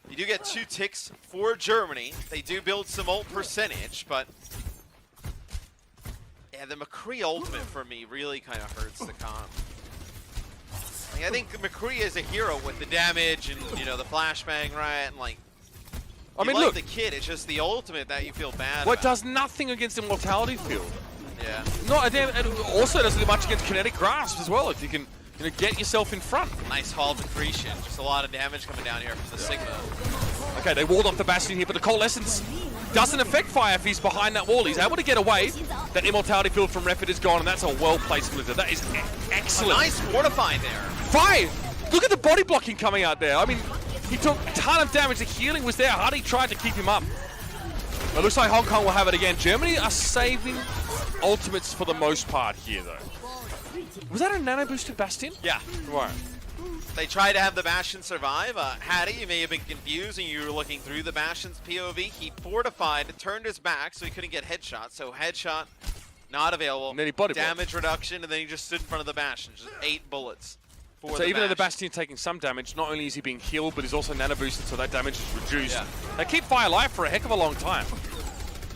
Speaker 3: You do get 2 ticks for Germany. They do build some ult percentage, but yeah, the McCree ultimate for me really kind of hurts the comp. Like, I think McCree is a hero with the damage and, you know, the flashbang, right? And like,
Speaker 1: I mean,
Speaker 3: like
Speaker 1: look,
Speaker 3: the kid, it's just the ultimate that you feel bad
Speaker 1: what
Speaker 3: about.
Speaker 1: does nothing against Immortality Field.
Speaker 3: Yeah.
Speaker 1: Not a damn, and also doesn't do much against Kinetic Grasp as well, if you can get yourself in front.
Speaker 3: Nice Hall Decretion. Just a lot of damage coming down here from the Sigma.
Speaker 1: Okay, they walled off the Bastion here, but the Coalescence doesn't affect Fire if he's behind that wall. He's able to get away. That Immortality Field from Refit is gone, and that's a well-placed Blizzard. That is excellent.
Speaker 3: A nice fortify there.
Speaker 1: Fire! Look at the body blocking coming out there. I mean, he took a ton of damage. The healing was there. Hardy tried to keep him up. It looks like Hong Kong will have it again. Germany are saving ultimates for the most part here, though. Was that a nano-boosted Bastion?
Speaker 3: Yeah.
Speaker 1: Right.
Speaker 3: They tried to have the Bastion survive. Hattie, you may have been confused and you were looking through the Bastion's POV. He fortified, turned his back so he couldn't get headshot. So headshot, not available.
Speaker 1: And then he body blocked.
Speaker 3: Damage reduction, and then he just stood in front of the Bastion. Just 8 bullets.
Speaker 1: So even though the Bastion taking some damage, not only is he being healed, but he's also nano-boosted, so that damage is reduced.
Speaker 3: Yeah.
Speaker 1: They keep Fire alive for a heck of a long time.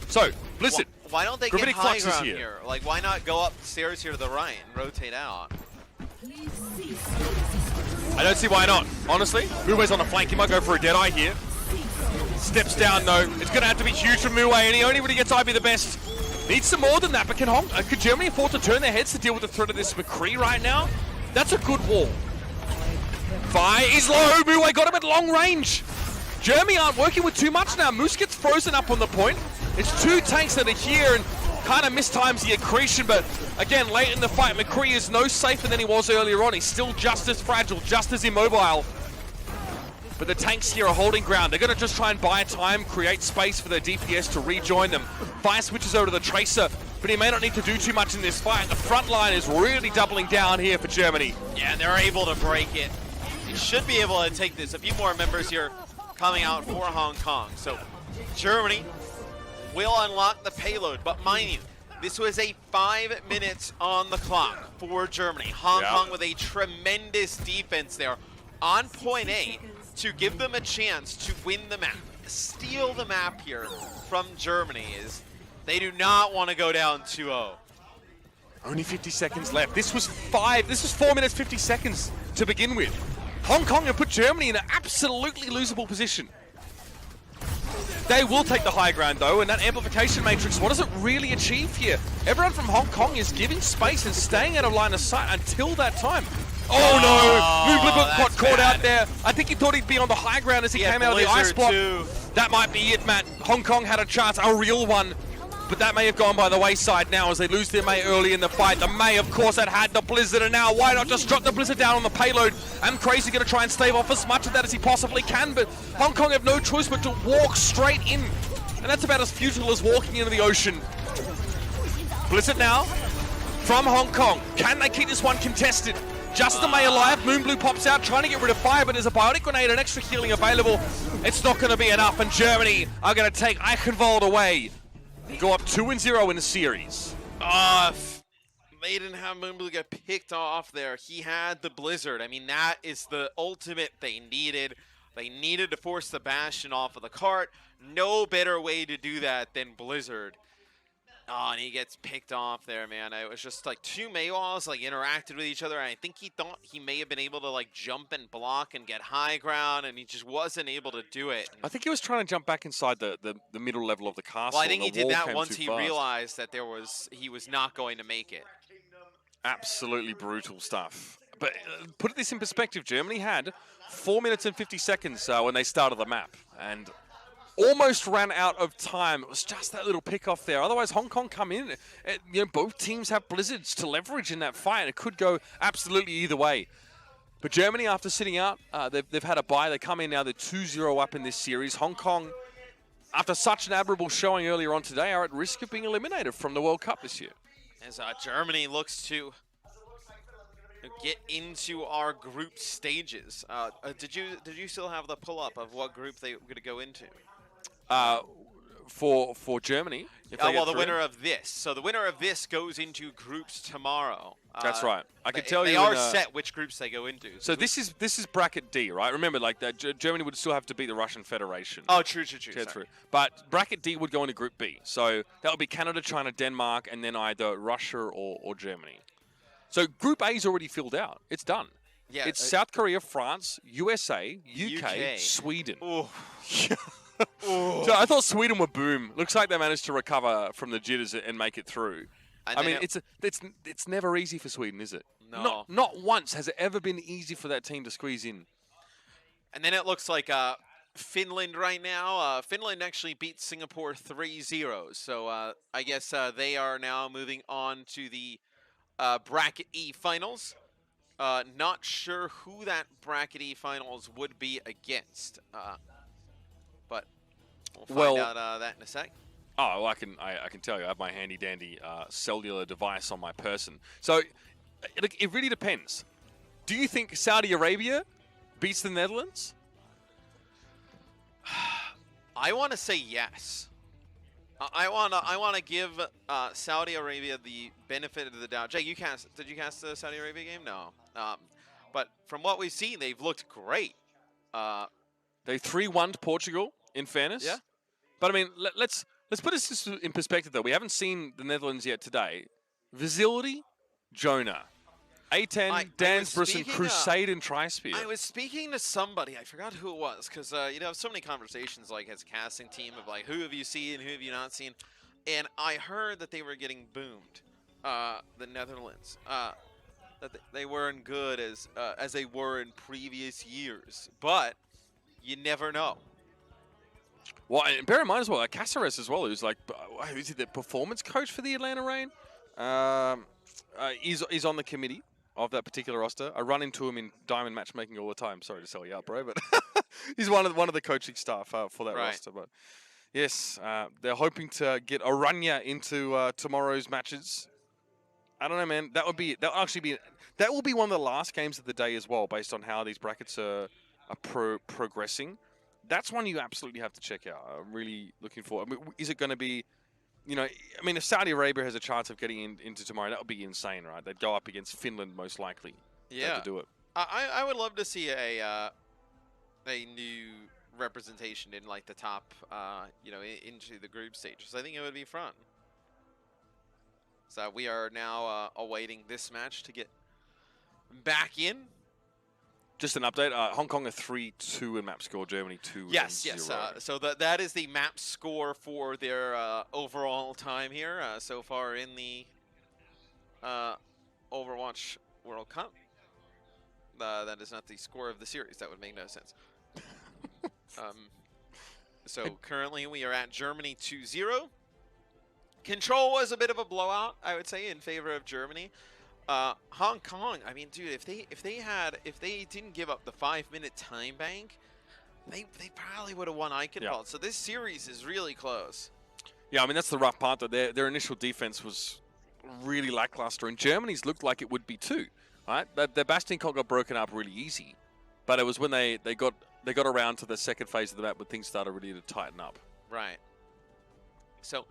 Speaker 1: So, Blizzard.
Speaker 3: Why don't they
Speaker 1: Gravitic
Speaker 3: get high
Speaker 1: Flux is
Speaker 3: ground
Speaker 1: here.
Speaker 3: here? Like, why not go up the stairs here to the right and rotate out?
Speaker 1: I don't see why not, honestly. Muwei's on the flank. He might go for a Deadeye here. Steps down, though. It's going to have to be huge from Muwei, and he only really gets IB the best. Needs some more than that, but could Germany afford to turn their heads to deal with the threat of this McCree right now? That's a good wall. Vi is low. Muwei got him at long range. Germany aren't working with too much now. Moose gets frozen up on the point. It's 2 tanks that are here and kind of mistimes the accretion, but again, late in the fight, McCree is no safer than he was earlier on. He's still just as fragile, just as immobile. But the tanks here are holding ground. They're going to just try and buy time, create space for their DPS to rejoin them. Fire switches over to the Tracer, but he may not need to do too much in this fight. The front line is really doubling down here for Germany.
Speaker 3: Yeah, and they're able to break it. They should be able to take this. A few more members here coming out for Hong Kong. So Germany will unlock the payload, but mind you, this was a 5 minutes on the clock for Germany. Hong Kong with a tremendous defense there on point A to give them a chance to win the map. Steal the map here from Germany is they do not want to go down 2-0.
Speaker 1: Only 50 seconds left. This was 4 minutes, 50 seconds to begin with. Hong Kong have put Germany in an absolutely losable position. They will take the high ground, though, and that amplification matrix, what does it really achieve here? Everyone from Hong Kong is giving space and staying out of line of sight until that time. Oh no! Moonblip got caught out there. I think he thought he'd be on the high ground as he came out of the ice block. That might be it, Matt. Hong Kong had a chance, a real one. But that may have gone by the wayside now as they lose their May early in the fight. The May, of course, had the Blizzard, and now why not just drop the Blizzard down on the payload? And Crazy going to try and stave off as much of that as he possibly can, but Hong Kong have no choice but to walk straight in. And that's about as futile as walking into the ocean. Blizzard now from Hong Kong. Can they keep this one contested? Just the May alive. Moonblue pops out, trying to get rid of Fire, but there's a Biotic Grenade and extra healing available. It's not going to be enough, and Germany are going to take Eichenwald away. Go up 2-0 in the series.
Speaker 3: They didn't have Moonblue get picked off there. He had the Blizzard. I mean, that is the ultimate they needed. They needed to force the Bastion off of the cart. No better way to do that than Blizzard. Oh, and he gets picked off there, man. It was just like 2 Maywalls like interacted with each other, and I think he thought he may have been able to like jump and block and get high ground, and he just wasn't able to do it.
Speaker 1: I think he was trying to jump back inside the middle level of the castle.
Speaker 3: Well, I think he did that once
Speaker 1: he
Speaker 3: realized that he was not going to make it.
Speaker 1: Absolutely brutal stuff. But put this in perspective, Germany had 4 minutes and 50 seconds when they started the map, and almost ran out of time. It was just that little pick off there. Otherwise, Hong Kong come in. Both teams have Blizzards to leverage in that fight. It could go absolutely either way. But Germany, after sitting out, they've had a bye. They come in now. They're 2-0 up in this series. Hong Kong, after such an admirable showing earlier on today, are at risk of being eliminated from the World Cup this year.
Speaker 3: As Germany looks to get into our group stages. Did you still have the pull-up of what group they were going to go into?
Speaker 1: for Germany. If they
Speaker 3: well,
Speaker 1: get
Speaker 3: the
Speaker 1: through.
Speaker 3: winner of this. So the winner of this goes into groups tomorrow.
Speaker 1: That's right. I can tell
Speaker 3: they
Speaker 1: you
Speaker 3: are
Speaker 1: in,
Speaker 3: set which groups they go into.
Speaker 1: So this is bracket D, right? Remember, like that Germany would still have to beat the Russian Federation.
Speaker 3: Oh, true.
Speaker 1: to get
Speaker 3: Sorry.
Speaker 1: through. But bracket D would go into Group B. So that would be Canada, China, Denmark, and then either Russia or Germany. So Group A is already filled out. It's done.
Speaker 3: Yeah,
Speaker 1: It's South Korea, France, USA, UK. Sweden.
Speaker 3: Ooh.
Speaker 1: So I thought Sweden would boom. Looks like they managed to recover from the jitters and make it through.
Speaker 3: And
Speaker 1: I mean,
Speaker 3: then
Speaker 1: it's never easy for Sweden, is it?
Speaker 3: No.
Speaker 1: Not once has it ever been easy for that team to squeeze in.
Speaker 3: And then it looks like Finland right now. Finland actually beat Singapore 3-0. So I guess they are now moving on to the Bracket E finals. Not sure who that Bracket E finals would be against. But we'll find out that in a sec.
Speaker 1: Oh, well, I can tell you. I have my handy dandy cellular device on my person. So it really depends. Do you think Saudi Arabia beats the Netherlands?
Speaker 3: I want to say yes. I want to give Saudi Arabia the benefit of the doubt. Jay, did you cast the Saudi Arabia game? No. But from what we've seen, they've looked great.
Speaker 1: They 3-1'd Portugal, in fairness.
Speaker 3: Yeah.
Speaker 1: But I mean, let's put this in perspective, though. We haven't seen the Netherlands yet today. Visility, Jonah. A10, Dans, Busan, Crusade, and Trispear.
Speaker 3: I was speaking to somebody, I forgot who it was, because you know, so many conversations like as a casting team of like, who have you seen, who have you not seen, and I heard that they were getting boomed, the Netherlands, that they weren't good as they were in previous years, but you never know.
Speaker 1: Well, and bear in mind as well, Caceres as well, who's like, who's he, the performance coach for the Atlanta Reign? He's on the committee of that particular roster. I run into him in diamond matchmaking all the time. Sorry to sell you out, bro, but he's one of the coaching staff for that roster. But yes, they're hoping to get Oranje into tomorrow's matches. I don't know, man. That will be one of the last games of the day as well, based on how these brackets are progressing. That's one you absolutely have to check out. I'm really looking forward. I mean, is it going to be? You know, I mean, if Saudi Arabia has a chance of getting into tomorrow, that would be insane, right? They'd go up against Finland most likely. To do it.
Speaker 3: I would love to see a new representation in like the top, you know, into the group stages. I think it would be fun. So we are now awaiting this match to get back in.
Speaker 1: Just an update. Hong Kong are 3-2 in map score. Germany 2-0.
Speaker 3: Yes. So that is the map score for their overall time here so far in the Overwatch World Cup. That is not the score of the series. That would make no sense. So currently we are at Germany 2-0. Control was a bit of a blowout, I would say, in favor of Germany. Hong Kong, I mean, dude, if they didn't give up the 5-minute time bank, they probably would have won Eichenwald. So this series is really close.
Speaker 1: Yeah, I mean, that's the rough part, though. Their initial defense was really lackluster, and Germany's looked like it would be too, right? Their Bastion got broken up really easy, but it was when they got around to the second phase of the map when things started really to tighten up.
Speaker 3: Right. So,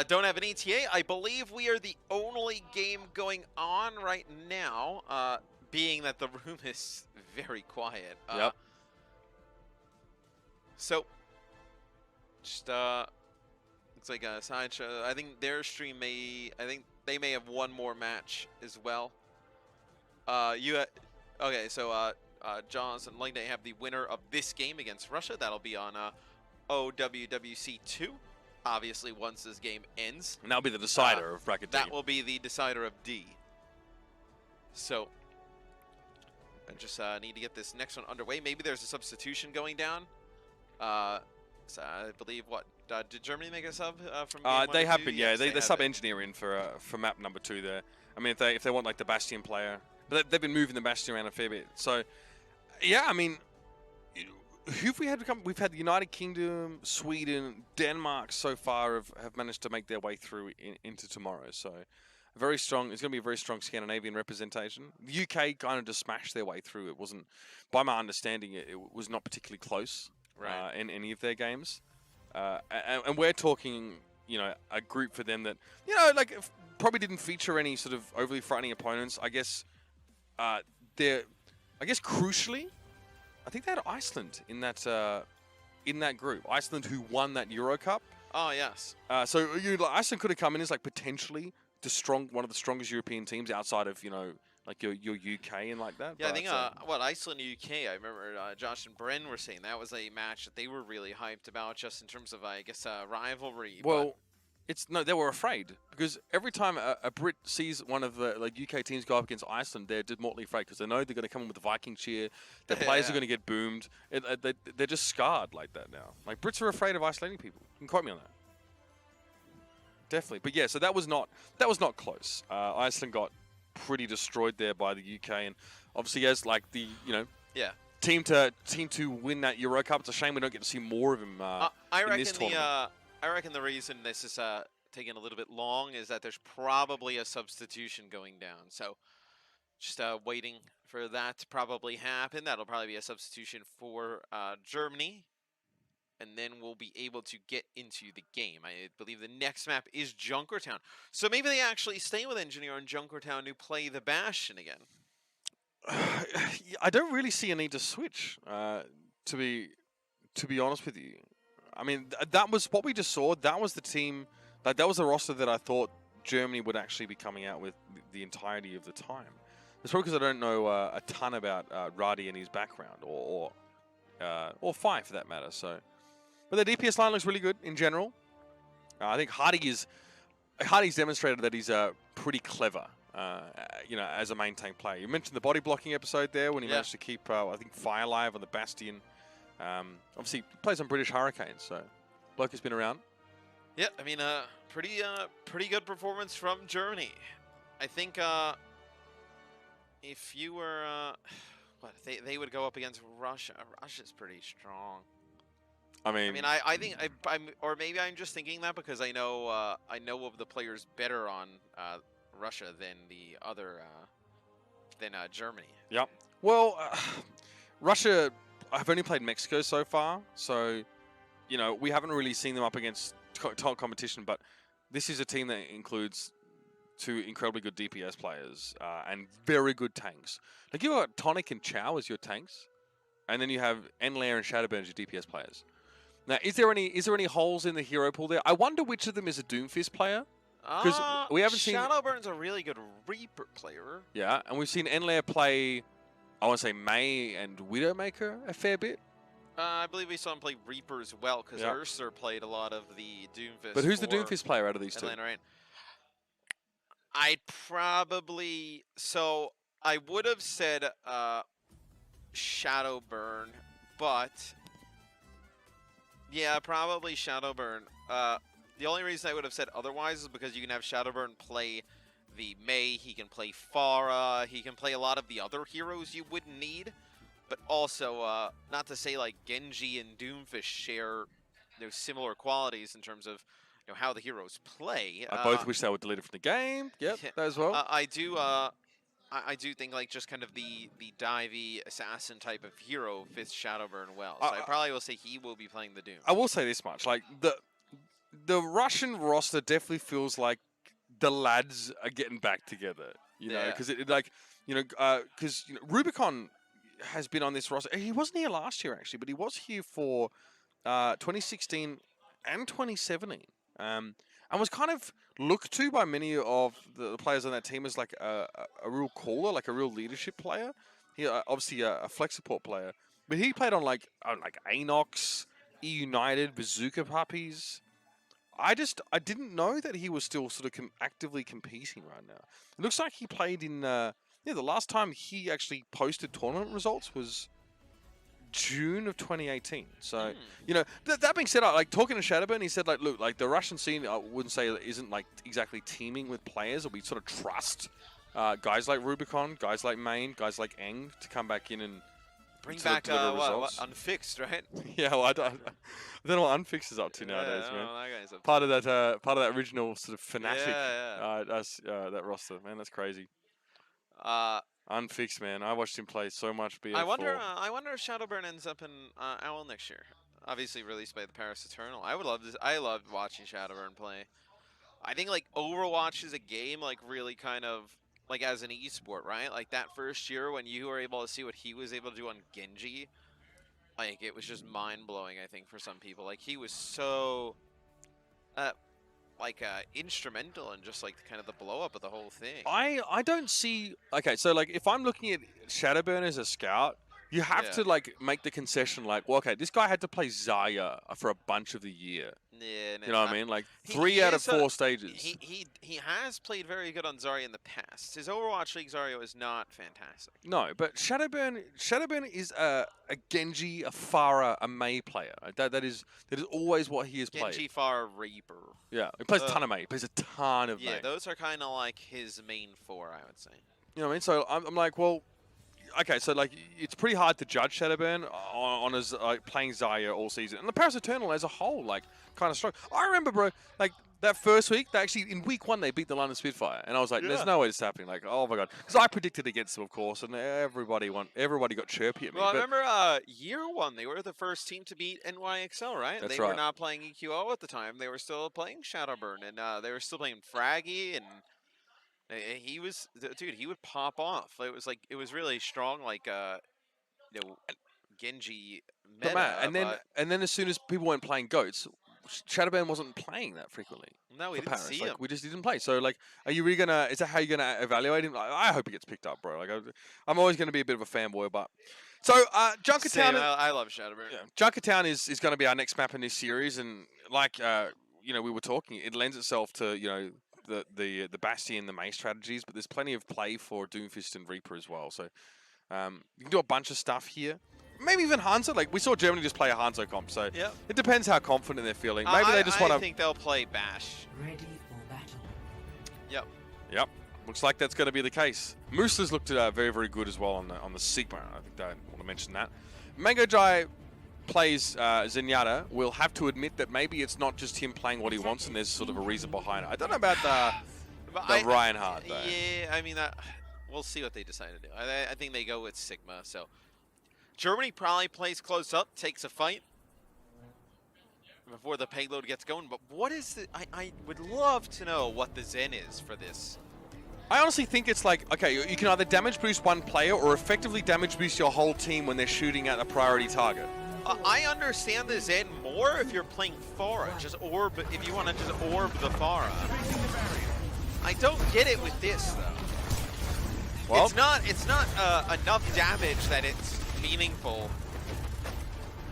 Speaker 3: don't have an ETA. I believe we are the only game going on right now, being that the room is very quiet.
Speaker 1: Yep.
Speaker 3: So, just looks like a sideshow. I think their stream I think they may have one more match as well. Okay, so Johnson, like they have the winner of this game against Russia. That'll be on owwc 2. Obviously, once this game ends.
Speaker 1: And that'll be the decider of bracket D.
Speaker 3: That will be the decider of D. So, I just need to get this next one underway. Maybe there's a substitution going down. So I believe, did Germany make a sub from game 1
Speaker 1: they
Speaker 3: to
Speaker 1: have
Speaker 3: 2?
Speaker 1: been,
Speaker 3: Yes,
Speaker 1: they
Speaker 3: have
Speaker 1: sub
Speaker 3: it.
Speaker 1: engineering for map number 2 there. I mean, if they want like the Bastion player, but they've been moving the Bastion around a fair bit. So, yeah, I mean, who have we had become? We've had the United Kingdom, Sweden, Denmark so far have managed to make their way through into tomorrow. So, very strong. It's going to be a very strong Scandinavian representation. The UK kind of just smashed their way through. It wasn't, by my understanding, it was not particularly close in any of their games. and we're talking, you know, a group for them that, you know, like probably didn't feature any sort of overly frightening opponents. I guess crucially, I think they had Iceland in that group. Iceland, who won that Euro Cup.
Speaker 3: Oh yes.
Speaker 1: So Iceland could have come in as like potentially one of the strongest European teams outside of, you know, like your UK and like that.
Speaker 3: Yeah, I
Speaker 1: but,
Speaker 3: think Iceland UK. I remember Josh and Bren were saying that was a match that they were really hyped about, just in terms of I guess rivalry.
Speaker 1: Well, they were afraid because every time a Brit sees one of the like UK teams go up against Iceland, they're mortally afraid because they know they're going to come in with the Viking cheer. Their players are going to get boomed. They're just scarred like that now. Like Brits are afraid of Icelandic people. You can quote me on that. Definitely, but yeah. So that was not close. Iceland got pretty destroyed there by the UK, and obviously as like the team to win that Euro Cup. It's a shame we don't get to see more of him. In this tournament.
Speaker 3: I reckon the reason this is taking a little bit long is that there's probably a substitution going down. So just waiting for that to probably happen. That'll probably be a substitution for Germany. And then we'll be able to get into the game. I believe the next map is Junkertown. So maybe they actually stay with Engineer on Junkertown to play the Bastion again.
Speaker 1: I don't really see a need to switch, to be honest with you. I mean, that was what we just saw. That was the team, like that was the roster that I thought Germany would actually be coming out with the entirety of the time. It's probably because I don't know a ton about Radi and his background, or Fi for that matter. So, but the DPS line looks really good in general. I think Hardy's demonstrated that he's pretty clever. As a main tank player. You mentioned the body blocking episode there when he managed to keep, I think, Fire alive on the Bastion. Obviously, he plays on British Hurricanes, so bloke has been around.
Speaker 3: Yeah, I mean, pretty good performance from Germany. I think if you were, they would go up against Russia. Russia's pretty strong. I think or maybe I'm just thinking that because I know of the players better on Russia than the other than Germany.
Speaker 1: Yep. Well, Russia. I've only played Mexico so far, so we haven't really seen them up against top competition. But this is a team that includes two incredibly good DPS players and very good tanks. Like you got Tonic and Chow as your tanks, and then you have Enlair and Shadowburn as your DPS players. Now, is there any holes in the hero pool there? I wonder which of them is a Doomfist player. Because we haven't seen
Speaker 3: Shadowburn's a really good Reaper player.
Speaker 1: Yeah, and we've seen Enlair play, I want to say May and Widowmaker a fair bit.
Speaker 3: I believe we saw him play Reaper as well, because Ursa played a lot of the Doomfist.
Speaker 1: But who's the Doomfist player out of these two?
Speaker 3: I'd probably... So, I would have said Shadowburn, but... Yeah, probably Shadowburn. The only reason I would have said otherwise is because you can have Shadowburn play the Mei, he can play Pharah, he can play a lot of the other heroes you wouldn't need. But also, not to say like Genji and Doomfist share similar qualities in terms of how the heroes play.
Speaker 1: I both wish they were deleted from the game. Yep, that as well.
Speaker 3: I do think like just kind of the divey assassin type of hero fits Shadowburn well. So I probably will say he will be playing the Doom.
Speaker 1: I will say this much, like the Russian roster definitely feels like the lads are getting back together, because because Rubicon has been on this roster. He wasn't here last year actually, but he was here for 2016 and 2017, and was kind of looked to by many of the players on that team as like a real caller, like a real leadership player. He obviously a flex support player, but he played on like Anox, E United, Bazooka Puppies. I didn't know that he was still sort of actively competing right now. It looks like he played in, the last time he actually posted tournament results was June of 2018. So, that being said, like talking to Shadowburn, he said like, look, like the Russian scene, I wouldn't say isn't like exactly teeming with players, or we sort of trust guys like Rubicon, guys like Main, guys like Eng to come back in and
Speaker 3: bring back what, Unfixed, right?
Speaker 1: Yeah, well, I don't know what Unfixed is up to nowadays, man.
Speaker 3: That guy's up
Speaker 1: part of that original sort of fanatic, that roster, man. That's crazy. Unfixed, man. I watched him play so much BO4.
Speaker 3: I wonder if Shadowburn ends up in Owl next year. obviously released by the Paris Eternal. I would love this. I loved watching Shadowburn play. I think like Overwatch is a game like really kind of like as an esport, right? Like that first year when you were able to see what he was able to do on Genji, like it was just mind blowing. I think for some people, like he was so instrumental in just like kind of the blow up of the whole thing.
Speaker 1: I don't see. Okay, so like if I'm looking at Shadowburn as a scout, you have to like make the concession like, well, okay, this guy had to play Zarya for a bunch of the year.
Speaker 3: Yeah,
Speaker 1: You know what I mean? Like
Speaker 3: He-
Speaker 1: 3
Speaker 3: he
Speaker 1: out of
Speaker 3: is
Speaker 1: 4 stages.
Speaker 3: He has played very good on Zarya in the past. His Overwatch League Zarya is not fantastic.
Speaker 1: No, but Shadowburn is a Genji, a Pharah, a Mei player. That is always what he has played.
Speaker 3: Genji Far Reaper.
Speaker 1: Yeah, he plays a ton of Mei. He plays a ton of
Speaker 3: Yeah,
Speaker 1: Mei.
Speaker 3: those are kind of like his main 4, I would say.
Speaker 1: You know what I mean? So I'm like, well, okay, so like it's pretty hard to judge Shadowburn on his playing Zarya all season, and the Paris Eternal as a whole, like kind of strong. I remember, bro, like that first week, they actually in week 1 they beat the London Spitfire, and I was like, there's no way this is happening. Like, oh my god, because I predicted against them, of course, and everybody got chirpy at me.
Speaker 3: Well, I
Speaker 1: but
Speaker 3: remember year 1, they were the first team to beat NYXL, right?
Speaker 1: That's
Speaker 3: they were
Speaker 1: right.
Speaker 3: not playing EQO at the time. They were still playing Shadowburn, and they were still playing Fraggy, and he was, dude, he would pop off. It was really strong, like, Genji meta.
Speaker 1: But Matt, and then as soon as people weren't playing goats, Shadowburn wasn't playing that frequently.
Speaker 3: No, we
Speaker 1: for
Speaker 3: didn't
Speaker 1: Paris.
Speaker 3: see
Speaker 1: Like,
Speaker 3: him.
Speaker 1: we just didn't play. So like, are you really gonna? Is that how you're gonna evaluate him? Like, I hope he gets picked up, bro. Like, I'm always gonna be a bit of a fanboy, but so Junkertown.
Speaker 3: Same, I love Shadowburn.
Speaker 1: Yeah, Junkertown is going to be our next map in this series, and like you know, we were talking, it lends itself to the Bastion, the Mei strategies, but there's plenty of play for Doomfist and Reaper as well. So you can do a bunch of stuff here. Maybe even Hanzo. Like we saw Germany just play a Hanzo comp, so it depends how confident they're feeling. Maybe they just want to.
Speaker 3: I think they'll play Bash.
Speaker 4: Ready for battle.
Speaker 3: Yep.
Speaker 1: Yep. Looks like that's going to be the case. Moose has looked very, very good as well on the Sigma. I think I want to mention that. Mango Jai plays Zenyatta. We'll have to admit that maybe it's not just him playing what he wants, and there's sort of a reason behind it. I don't know about the Reinhardt though.
Speaker 3: Yeah, I mean we'll see what they decide to do. I think they go with Sigma. So Germany probably plays close up, takes a fight before the payload gets going. But what is the? I would love to know what the Zen is for this.
Speaker 1: I honestly think it's like, okay, you can either damage boost one player or effectively damage boost your whole team when they're shooting at a priority target.
Speaker 3: I understand the Zen more if you're playing Pharah. Just orb, if you want to just orb the Pharah. I don't get it with this though.
Speaker 1: Well,
Speaker 3: it's not enough damage that it's meaningful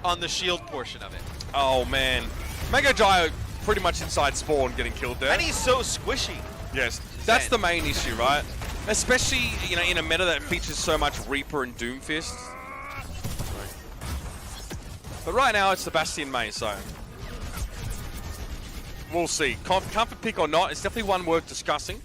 Speaker 3: on the shield portion of it.
Speaker 1: Oh man, Mango Jai pretty much inside spawn getting killed there.
Speaker 3: And he's so squishy.
Speaker 1: Yes, that's the main issue, right? Especially, you know, in a meta that features so much Reaper and Doomfist. But right now, it's the Bastion Mei, so we'll see. Comfort pick or not, it's definitely one worth discussing.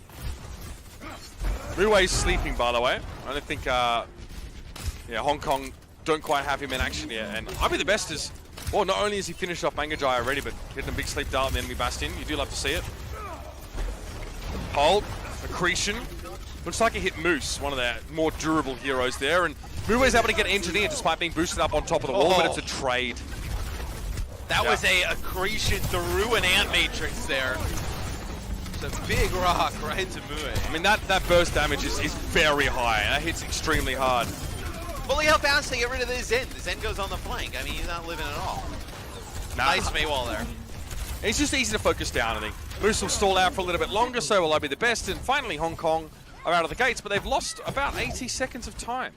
Speaker 1: Rui's sleeping, by the way. I don't think, Hong Kong don't quite have him in action yet. And I'll be the best is, well, not only has he finished off Mango Jai already, but getting a big sleep dart on the enemy Bastion. You do love to see it. Hold, accretion. Looks like it hit Moose, one of the more durable heroes there. And Rui's able to get engineered despite being boosted up on top of the wall, but it's a trade.
Speaker 3: That was a accretion through an ant matrix there. It's a big rock right to Mue.
Speaker 1: I mean, that burst damage is very high. That hits extremely hard.
Speaker 3: But look how fast they get rid of the Zen. The Zen goes on the flank. I mean, he's not living at all.
Speaker 1: Nah.
Speaker 3: Nice Maywall there.
Speaker 1: It's just easy to focus down, I think. Moose will stall out for a little bit longer, so will I be the best. And finally, Hong Kong are out of the gates, but they've lost about 80 seconds of time.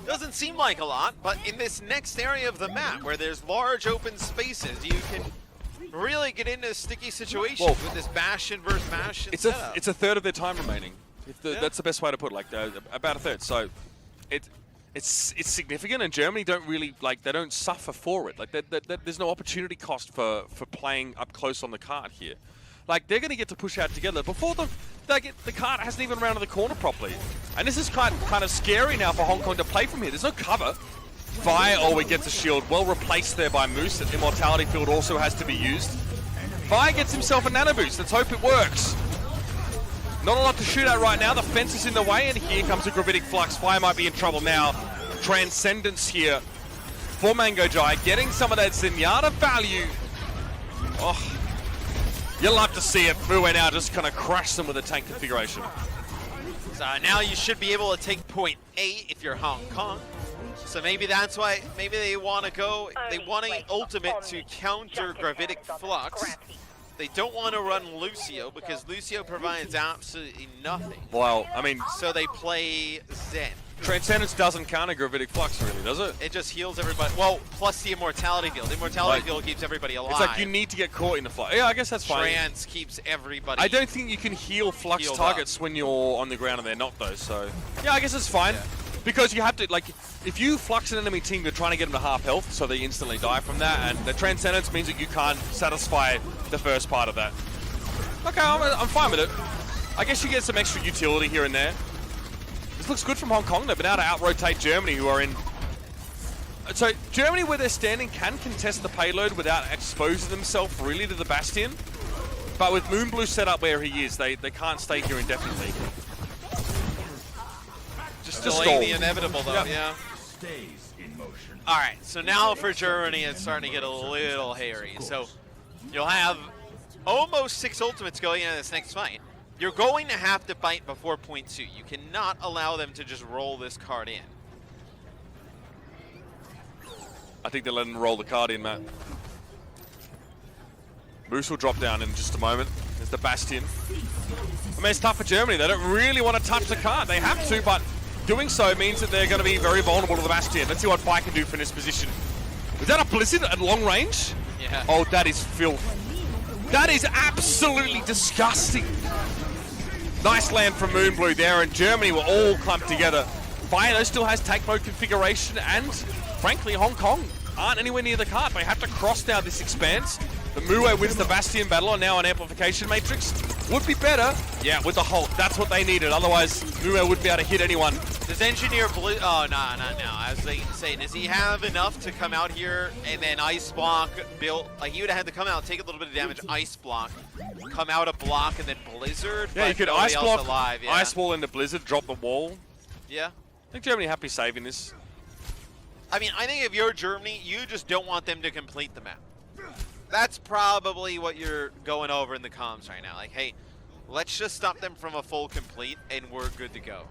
Speaker 3: Doesn't seem like a lot, but in this next area of the map, where there's large open spaces, you can really get into sticky situations with this Bastion versus Bastion setup.
Speaker 1: It's a third of their time remaining. That's the best way to put it, like about a third. So it's significant, and Germany don't really, like, they don't suffer for it. Like, there's no opportunity cost for playing up close on the card here. Like, they're going to get to push out together before the card hasn't even rounded the corner properly. And this is kind of scary now for Hong Kong to play from here. There's no cover. Vi always gets a shield, well replaced there by Moose. An Immortality Field also has to be used. Vi gets himself a nano boost. Let's hope it works. Not a lot to shoot at right now. The fence is in the way, and here comes a Gravitic Flux. Vi might be in trouble now. Transcendence here for Mango Jai, getting some of that Zenyatta value. Oh, you'll love to see it. Muay now just kind of crush them with a tank configuration.
Speaker 2: So now you should be able to take point A if you're Hong Kong. So maybe that's why, maybe they want to go, they want an ultimate to counter Gravitic Flux. They don't want to run Lucio because Lucio provides absolutely nothing.
Speaker 1: Well, I mean,
Speaker 2: So they play Zen.
Speaker 1: Transcendence doesn't counter Gravitic Flux, really, does it?
Speaker 2: It just heals everybody. Well, plus the Immortality Field. The Immortality
Speaker 1: Like,
Speaker 2: Field keeps everybody alive.
Speaker 1: It's like you need to get caught in the flux. Yeah, I guess that's fine.
Speaker 2: Trance keeps everybody.
Speaker 1: I don't think you can heal flux
Speaker 2: Healed
Speaker 1: targets when you're on the ground and they're not, though. So, yeah, I guess it's fine.
Speaker 2: Yeah.
Speaker 1: Because you have to, like, if you flux an enemy team, you're trying to get them to half health, so they instantly die from that. And the Transcendence means that you can't satisfy the first part of that. Okay, I'm fine with it. I guess you get some extra utility here and there. This looks good from Hong Kong. They've been able to out-rotate Germany, who are in... So, Germany, where they're standing, can contest the payload without exposing themselves really to the Bastion. But with Moonblue set up where he is, they can't stay here indefinitely.
Speaker 2: just
Speaker 1: just
Speaker 2: delaying
Speaker 1: stall.
Speaker 2: the inevitable, though.
Speaker 1: Yep.
Speaker 2: Yeah.
Speaker 5: Stays in motion.
Speaker 2: All right, so now for Germany, it's starting to get a little hairy. So you'll have almost 6 ultimates going into this next fight. You're going to have to fight before point 2. You cannot allow them to just roll this card in.
Speaker 1: I think they're letting them roll the card in, Matt. Moose will drop down in just a moment. There's the Bastion. I mean, it's tough for Germany. They don't really want to touch the card. They have to, but doing so means that they're going to be very vulnerable to the Bastion. Let's see what Fire can do from this position. Is that a Blizzard at long range?
Speaker 2: Yeah.
Speaker 1: Oh, that is filth. That is absolutely disgusting. Nice land from Moonblue there, and Germany were all clumped together. Fire, though, still has tank mode configuration, and frankly, Hong Kong aren't anywhere near the card. They have to cross now this expanse. The Muay wins the Bastion battle, and now an amplification matrix would be better. Yeah, with the Hulk, that's what they needed. Otherwise, Muay wouldn't be able to hit anyone.
Speaker 2: Does Engineer Blue... Oh, no. As they say, does he have enough to come out here and then Ice Block build... Like, he would have had to come out, take a little bit of damage, Ice Block, come out a block, and then Blizzard?
Speaker 1: Yeah,
Speaker 2: but
Speaker 1: you could
Speaker 2: nobody
Speaker 1: Ice
Speaker 2: else
Speaker 1: Block,
Speaker 2: alive, yeah.
Speaker 1: Ice Wall into Blizzard, drop the wall.
Speaker 2: Yeah.
Speaker 1: I think Germany happy saving this.
Speaker 2: I mean, I think if you're Germany, you just don't want them to complete the map. That's probably what you're going over in the comms right now. Like, hey, let's just stop them from a full complete, and we're good to go.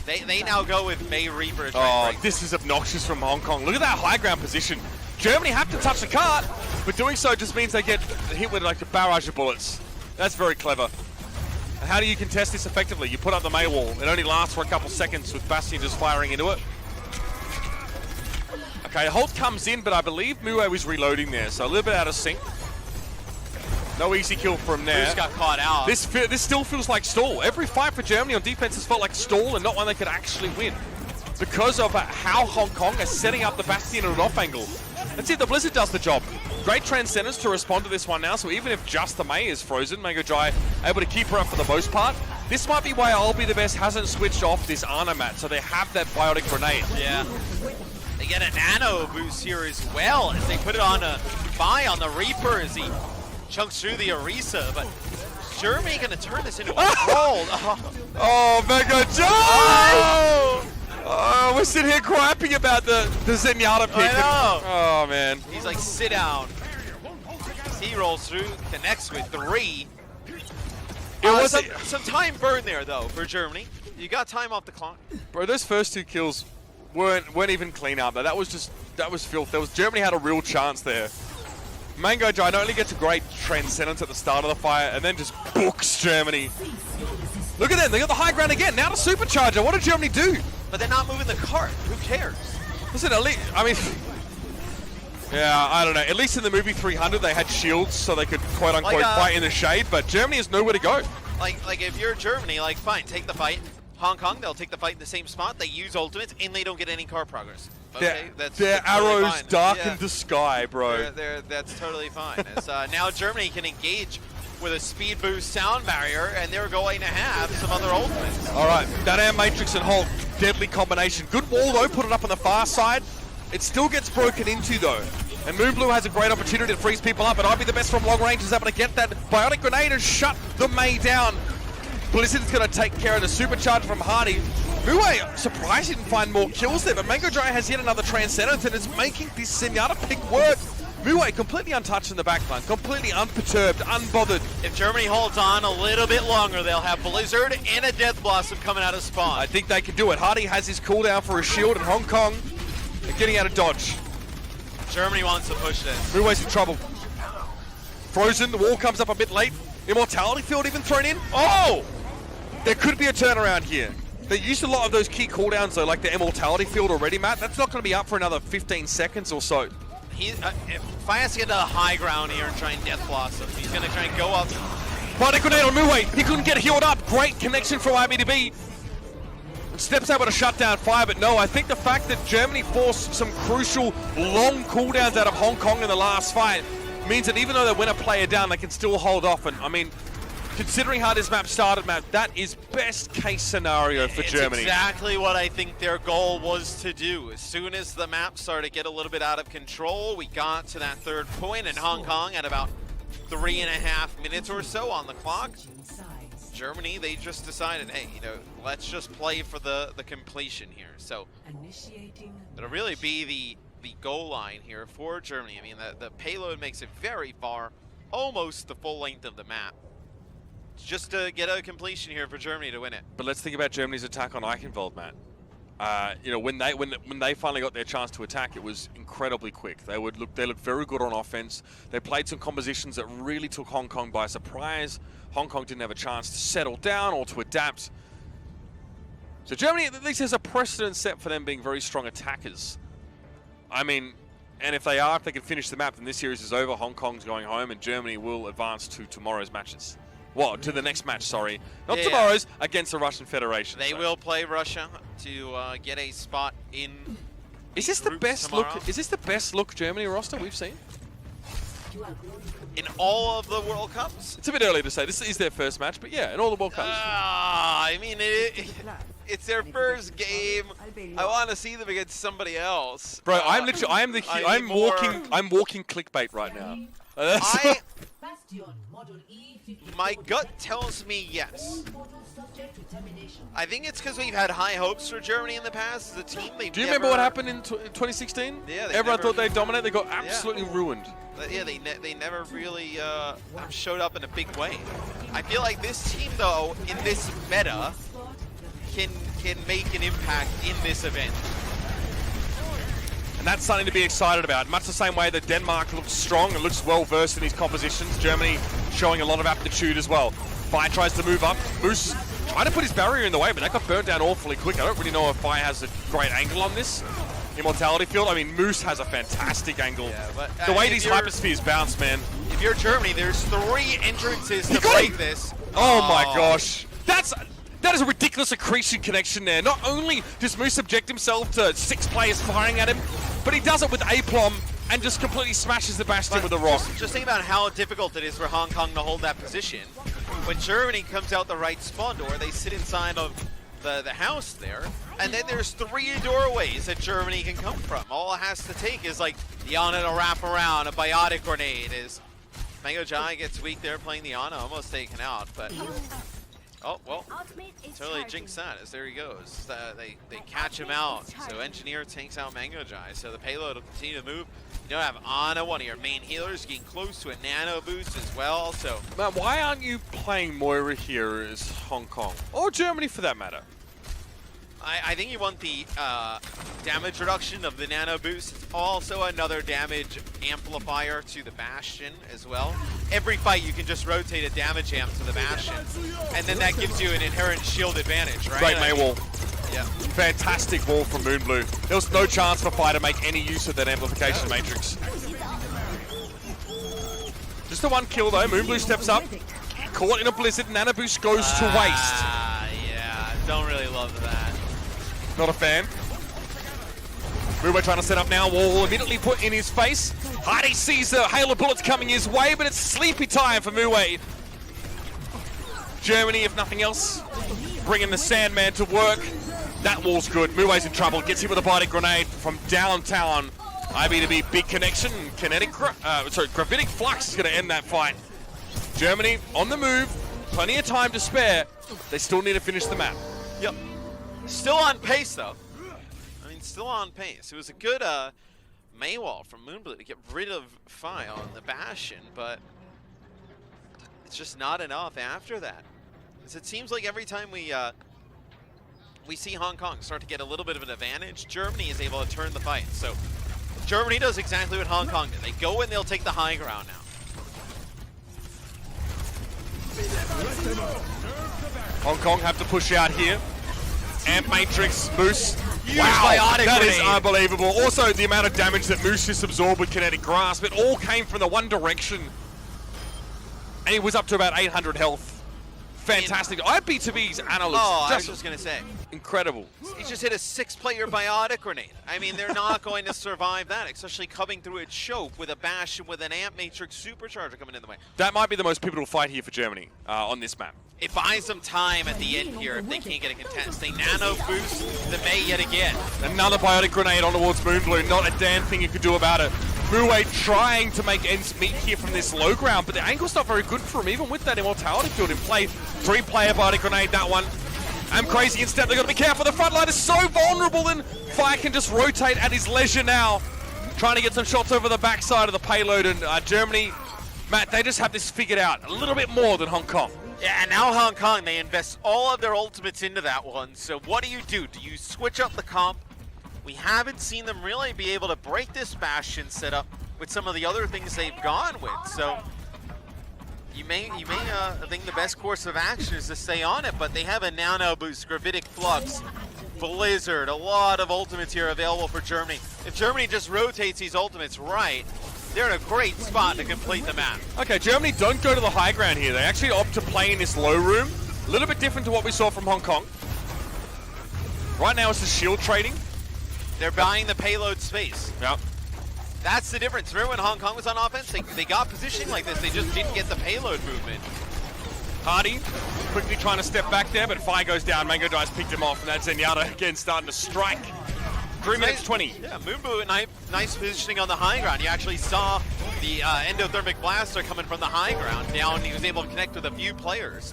Speaker 2: They now go with May Reaper.
Speaker 1: Oh, this is obnoxious from Hong Kong. Look at that high ground position. Germany have to touch the cart, but doing so just means they get hit with like a barrage of bullets. That's very clever. And how do you contest this effectively? You put up the May wall. It only lasts for a couple seconds with Bastion just firing into it. Okay, Holt comes in, but I believe Muay was reloading there, so a little bit out of sync. No easy kill from there.
Speaker 2: Bruce got caught out.
Speaker 1: This still feels like stall. Every fight for Germany on defense has felt like stall and not one they could actually win. Because of how Hong Kong is setting up the Bastion at an off angle. Let's see if the Blizzard does the job. Great Transcendence to respond to this one now, so even if just the May is frozen, Mango Jai able to keep her up for the most part. This might be why I'll Be The Best hasn't switched off this Ana mat, so they have that Biotic Grenade.
Speaker 2: Yeah. They get a nano boost here as well as they put it on a buy on the Reaper as he chunks through the Orisa, but Germany gonna turn this into a hold.
Speaker 1: Oh, Mango Jai! Oh, we're sitting here crapping about the Zenyatta pick.
Speaker 2: I know.
Speaker 1: Oh, man.
Speaker 2: He's like, sit down. As he rolls through, connects with 3.
Speaker 1: It was
Speaker 2: some time burn there though for Germany. You got time off the clock.
Speaker 1: Bro, those first 2 kills weren't even clean up. That was filth. Germany had a real chance there. Mango Jai not only gets a great Transcendence at the start of the fight, and then just books Germany. Look at them, they got the high ground again. Now the supercharger. What did Germany do?
Speaker 2: But they're not moving the cart. Who cares?
Speaker 1: Listen, at least, I mean, yeah, I don't know. At least in the movie 300, they had shields so they could quote unquote fight in the shade. But Germany has nowhere to go.
Speaker 2: Like if you're Germany, like fine, take the fight. Hong Kong, they'll take the fight in the same spot. They use ultimates and they don't get any card progress. Okay,
Speaker 1: their
Speaker 2: that's
Speaker 1: arrows
Speaker 2: totally fine.
Speaker 1: darken the sky, bro.
Speaker 2: That's totally fine. As, now Germany can engage with a speed boost sound barrier, and they're going to have some other ultimates.
Speaker 1: All right, that Air Matrix and Hulk, deadly combination. Good wall though, put it up on the far side. It still gets broken into though. And Moonblue has a great opportunity to freeze people up, and I'll Be The Best from long range is able to get that Biotic Grenade and shut the May down. Blizzard's going to take care of the supercharge from Hardy. Muay, surprised he didn't find more kills there, but Mango Giant has yet another Transcendence and it's making this Zenyatta pick work. Muay completely untouched in the backline, completely unperturbed, unbothered.
Speaker 2: If Germany holds on a little bit longer, they'll have Blizzard and a Death Blossom coming out of spawn.
Speaker 1: I think they can do it. Hardy has his cooldown for a shield, and Hong Kong are getting out of dodge.
Speaker 2: Germany wants to push this.
Speaker 1: Muay's in trouble. Frozen, the wall comes up a bit late. Immortality Field even thrown in. Oh! There could be a turnaround here. They used a lot of those key cooldowns though, like the Immortality Field already, Matt. That's not going to be up for another 15 seconds or so.
Speaker 2: If I has to get to the high ground here and try and Death Blossom, he's going to try and go up.
Speaker 1: Body grenade on Muay. He couldn't get healed up. Great connection from IBDB. Steps able to shut down fire, but no, I think the fact that Germany forced some crucial long cooldowns out of Hong Kong in the last fight means that even though they win a player down, they can still hold off. And I mean, considering how this map started, Matt, that is best case scenario for Germany.
Speaker 2: Exactly what I think their goal was to do. As soon as the map started to get a little bit out of control, we got to that third point, and Hong Kong at about 3.5 minutes or so on the clock. Germany, they just decided, hey, you know, let's just play for the completion here. So it'll really be the goal line here for Germany. I mean, the payload makes it very far, almost the full length of the map. Just to get a completion here for Germany to win it.
Speaker 1: But let's think about Germany's attack on Eichenwald, Matt. You know, when they finally got their chance to attack, it was incredibly quick. They looked very good on offense. They played some compositions that really took Hong Kong by surprise. Hong Kong didn't have a chance to settle down or to adapt. So Germany at least has a precedent set for them being very strong attackers. I mean, and if they can finish the map, then this series is over. Hong Kong's going home, and Germany will advance to tomorrow's matches. Well, to the next match, sorry. Not tomorrow's, against the Russian Federation.
Speaker 2: They will play Russia to get a spot in.
Speaker 1: Is this the best
Speaker 2: tomorrow.
Speaker 1: look? Is this the best look Germany roster we've seen?
Speaker 2: In all of the World Cups?
Speaker 1: It's a bit early to say. This is their first match, but yeah, in all the World Cups.
Speaker 2: I mean, it's their first game. I want to see them against somebody else.
Speaker 1: Bro, I'm walking clickbait right now.
Speaker 2: My gut tells me yes. I think it's because we've had high hopes for Germany in the past as a team.
Speaker 1: Do you remember what happened in 2016?
Speaker 2: Yeah,
Speaker 1: everyone thought they'd dominate. They got absolutely ruined.
Speaker 2: Yeah, they never really showed up in a big way. I feel like this team, though, in this meta, can make an impact in this event.
Speaker 1: And that's something to be excited about. Much the same way that Denmark looks strong and looks well versed in these compositions. Germany showing a lot of aptitude as well. Fire tries to move up. Moose tried to put his barrier in the way, but that got burnt down awfully quick. I don't really know if Fire has a great angle on this. Immortality Field, I mean, Moose has a fantastic angle.
Speaker 2: Yeah, but,
Speaker 1: the way these hyperspheres bounce, man.
Speaker 2: If you're Germany, there's 3 entrances to break this.
Speaker 1: Oh my gosh. That is a ridiculous accretion connection there. Not only does Moose subject himself to 6 players firing at him, but he does it with Aplom and just completely smashes the Bastion with a rock.
Speaker 2: Just think about how difficult it is for Hong Kong to hold that position. When Germany comes out the right spawn door, they sit inside of the house there, and then there's 3 doorways that Germany can come from. All it has to take is like the Ana to wrap around, a biotic grenade. Is Mango Giant gets weak there playing the Ana, almost taken out, but oh well, totally jinxed that as there he goes. They catch him out, so Engineer takes out Mango Giant, so the payload will continue to move. You don't have Ana, one of your main healers, getting close to a nano boost as well, so.
Speaker 1: Man, why aren't you playing Moira here as Hong Kong? Or Germany for that matter?
Speaker 2: I think you want the damage reduction of the nano boost. Also another damage amplifier to the Bastion as well. Every fight you can just rotate a damage amp to the Bastion. And then that gives you an inherent shield advantage, right?
Speaker 1: Great May wall.
Speaker 2: Yeah.
Speaker 1: Fantastic wall from Moonblue. There was no chance for Fire to make any use of that amplification matrix. Just the 1 kill though. Moonblue steps up. Caught in a blizzard. Nano boost goes to waste.
Speaker 2: Yeah, don't really love that.
Speaker 1: Not a fan. Muay trying to set up now. Wall immediately put in his face. Hardy sees the hail of bullets coming his way, but it's sleepy time for Muay. Germany, if nothing else, bringing the Sandman to work. That wall's good. Muay's in trouble. Gets hit with a biotic grenade from downtown. IB2B, big connection. Gravitic Flux is going to end that fight. Germany on the move. Plenty of time to spare. They still need to finish the map.
Speaker 2: Yep.
Speaker 3: Still on pace, though. I mean, still on pace. It was a good Maywall from Moonblue to get rid of Fi on the Bastion, but it's just not enough after that. Because it seems like every time we see Hong Kong start to get a little bit of an advantage, Germany is able to turn the fight. So Germany does exactly what Hong Kong did. They go and they'll take the high ground now.
Speaker 1: Hong Kong have to push out here. Amp Matrix, Moose.
Speaker 2: Huge
Speaker 1: Wow,
Speaker 2: biotic
Speaker 1: that is
Speaker 2: grenade.
Speaker 1: unbelievable. Also, the amount of damage that Moose just absorbed with Kinetic Grasp, it all came from the one direction. And he was up to about 800 health. Fantastic. IB2B's analyst,
Speaker 3: Oh, I was
Speaker 1: just
Speaker 3: just going to say.
Speaker 1: incredible.
Speaker 3: He just hit a 6-player biotic grenade. I mean, they're not going to survive that, especially coming through a choke with a Bastion with an Amp Matrix Supercharger coming in the way.
Speaker 1: That might be the most pivotal fight here for Germany on this map.
Speaker 3: It buys them time at the end here if they can't get a contest. They nano boost the Mei yet again.
Speaker 1: Another biotic grenade on towards Moonblue. Not a damn thing you could do about it. Muwei trying to make ends meet here from this low ground, but the angle's not very good for him, even with that immortality field in play. 3-player biotic grenade, that one. I'm crazy instead. They've got to be careful. The front line is so vulnerable, and Fire can just rotate at his leisure now. Trying to get some shots over the backside of the payload, and Germany, Matt, they just have this figured out a little bit more than Hong Kong.
Speaker 3: Yeah, and now Hong Kong, they invest all of their ultimates into that one. So what do? Do you switch up the comp? We haven't seen them really be able to break this Bastion setup with some of the other things they've gone with. So you may think the best course of action is to stay on it, but they have a nano boost, gravitic flux, blizzard, a lot of ultimates here available for Germany. If Germany just rotates these ultimates right, they're in a great spot to complete the map.
Speaker 1: Okay, Germany don't go to the high ground here. They actually opt to play in this low room. A little bit different to what we saw from Hong Kong. Right now it's the shield trading.
Speaker 3: They're buying the payload space.
Speaker 1: Yep.
Speaker 3: That's the difference. Remember when Hong Kong was on offense? They got positioning like this. They just didn't get the payload movement.
Speaker 1: Hardy quickly trying to step back there, but Fire goes down. Mango Dice picked him off, and that's Zenyatta again starting to strike. 3 minutes 20.
Speaker 3: Yeah, Moonblue, nice positioning on the high ground. You actually saw the endothermic blaster coming from the high ground down. He was able to connect with a few players.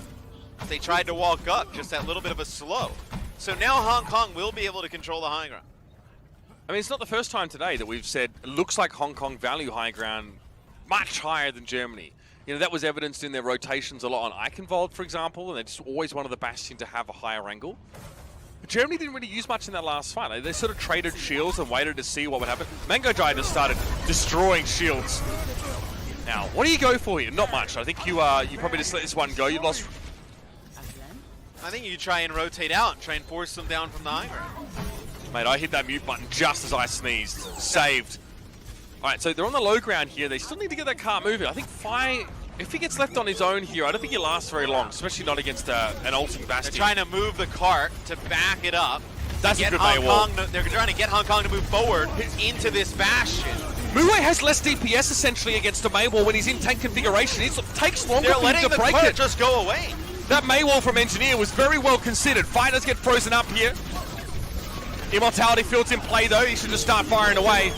Speaker 3: They tried to walk up, just that little bit of a slow. So now Hong Kong will be able to control the high ground.
Speaker 1: I mean, it's not the first time today that we've said it looks like Hong Kong value high ground much higher than Germany. You know, that was evidenced in their rotations a lot on Eichenwald, for example, and they just always wanted the Bastion to have a higher angle. But Germany didn't really use much in that last fight. They sort of traded shields and waited to see what would happen. Mango Jai just started destroying shields. Now, what do you go for here? Not much. I think you probably just let this one go. You lost.
Speaker 3: I think you try and rotate out and try and force them down from the high ground.
Speaker 1: Mate, I hit that mute button just as I sneezed. Saved. All right, so they're on the low ground here. They still need to get that car moving. I think Fai, if he gets left on his own here, I don't think he lasts very long, especially not against an ulting Bastion.
Speaker 3: They're trying to move the cart to back it up.
Speaker 1: That's a
Speaker 3: Get
Speaker 1: good
Speaker 3: Hong
Speaker 1: Maywall.
Speaker 3: Kong. They're trying to get Hong Kong to move forward into this Bastion.
Speaker 1: Muwei has less DPS essentially against a Maywall when he's in tank configuration. It takes longer
Speaker 3: They're
Speaker 1: for him
Speaker 3: letting
Speaker 1: to
Speaker 3: the
Speaker 1: break
Speaker 3: cart
Speaker 1: it.
Speaker 3: just go away.
Speaker 1: That Maywall from Engineer was very well considered. Fighters get frozen up here. Immortality field's in play though. He should just start firing away.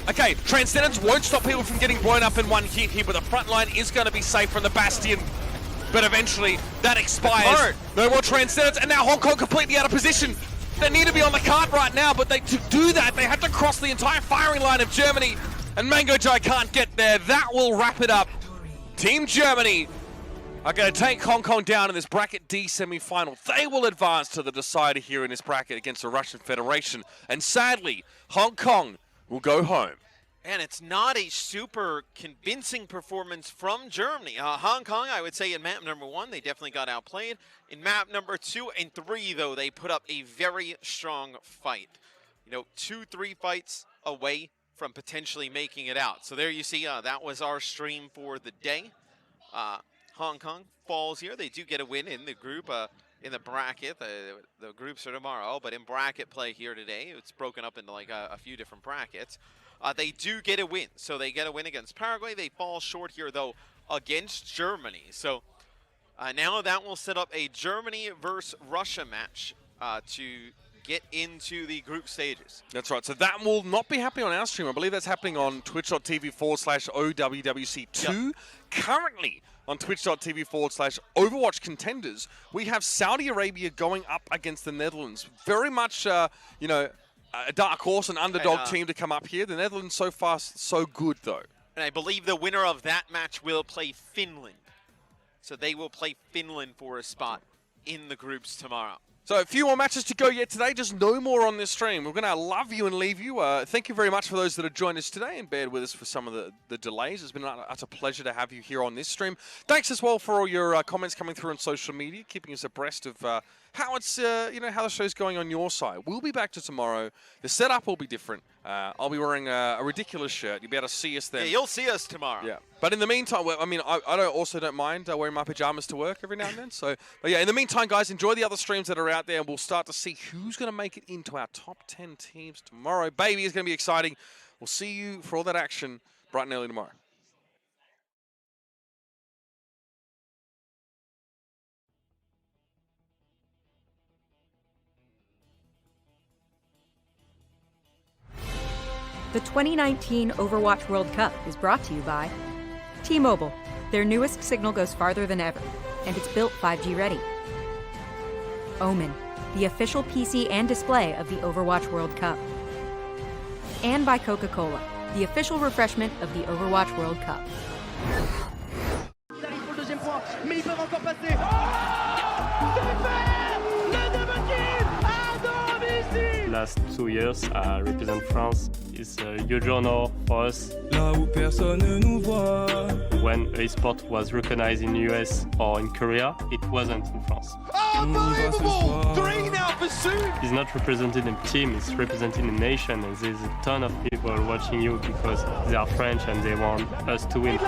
Speaker 1: Okay, Transcendence won't stop people from getting blown up in one hit here, but the front line is going to be safe from the Bastion. But eventually, that expires. No more Transcendence, and now Hong Kong completely out of position. They need to be on the cart right now, but to do that, they have to cross the entire firing line of Germany, and Mango Jai can't get there. That will wrap it up. Team Germany are going to take Hong Kong down in this Bracket D semi-final. They will advance to the decider here in this bracket against the Russian Federation. And sadly, Hong Kong will go home.
Speaker 3: And it's not a super convincing performance from Germany. Hong Kong, I would say in map number 1, they definitely got outplayed. In map number 2 and 3, though, they put up a very strong fight. You know, 2-3 fights away from potentially making it out. So there you see, that was our stream for the day. Hong Kong falls here. They do get a win in the group, in the bracket. The groups are tomorrow, but in bracket play here today, it's broken up into like a few different brackets. They do get a win. So they get a win against Paraguay. They fall short here, though, against Germany. So now that will set up a Germany versus Russia match to get into the group stages.
Speaker 1: That's right. So that will not be happening on our stream. I believe that's happening on twitch.tv/owwc2.
Speaker 3: Yep.
Speaker 1: Currently on twitch.tv/Overwatch Contenders, we have Saudi Arabia going up against the Netherlands. Very much, you know, a dark horse, an underdog team to come up here. The Netherlands so far so good, though.
Speaker 3: And I believe the winner of that match will play Finland. So they will play Finland for a spot in the groups tomorrow.
Speaker 1: So a few more matches to go yet today, just no more on this stream. We're going to love you and leave you. Thank you very much for those that have joined us today and bared with us for some of the delays. It's been an utter pleasure to have you here on this stream. Thanks as well for all your comments coming through on social media, keeping us abreast of how it's, you know, how the show's going on your side. We'll be back to tomorrow. The setup will be different. I'll be wearing a ridiculous shirt. You'll be able to see us then.
Speaker 3: Yeah, you'll see us tomorrow.
Speaker 1: Yeah. But in the meantime, I mean, I also don't mind wearing my pajamas to work every now and then. So, but yeah, in the meantime, guys, enjoy the other streams that are out there, and we'll start to see who's going to make it into our top 10 teams tomorrow. Baby, it's going to be exciting. We'll see you for all that action bright and early tomorrow.
Speaker 6: The 2019 Overwatch World Cup is brought to you by T-Mobile. Their newest signal goes farther than ever, and it's built 5G ready. Omen, the official PC and display of the Overwatch World Cup. And by Coca-Cola, the official refreshment of the Overwatch World Cup.
Speaker 7: Il arrive pour le deuxième point, mais ils peuvent encore passer. C'est fait! Le double kill à domicile!
Speaker 8: Last 2 years, I represent France. It's a huge honor for us.
Speaker 9: Là où personne ne nous voit.
Speaker 8: When esport was recognized in US or in Korea, it wasn't in France.
Speaker 9: Unbelievable!
Speaker 7: 3 now for Soon!
Speaker 8: It's not representing a team, it's representing a nation, and there's a ton of people watching you because they are French and they want us to win.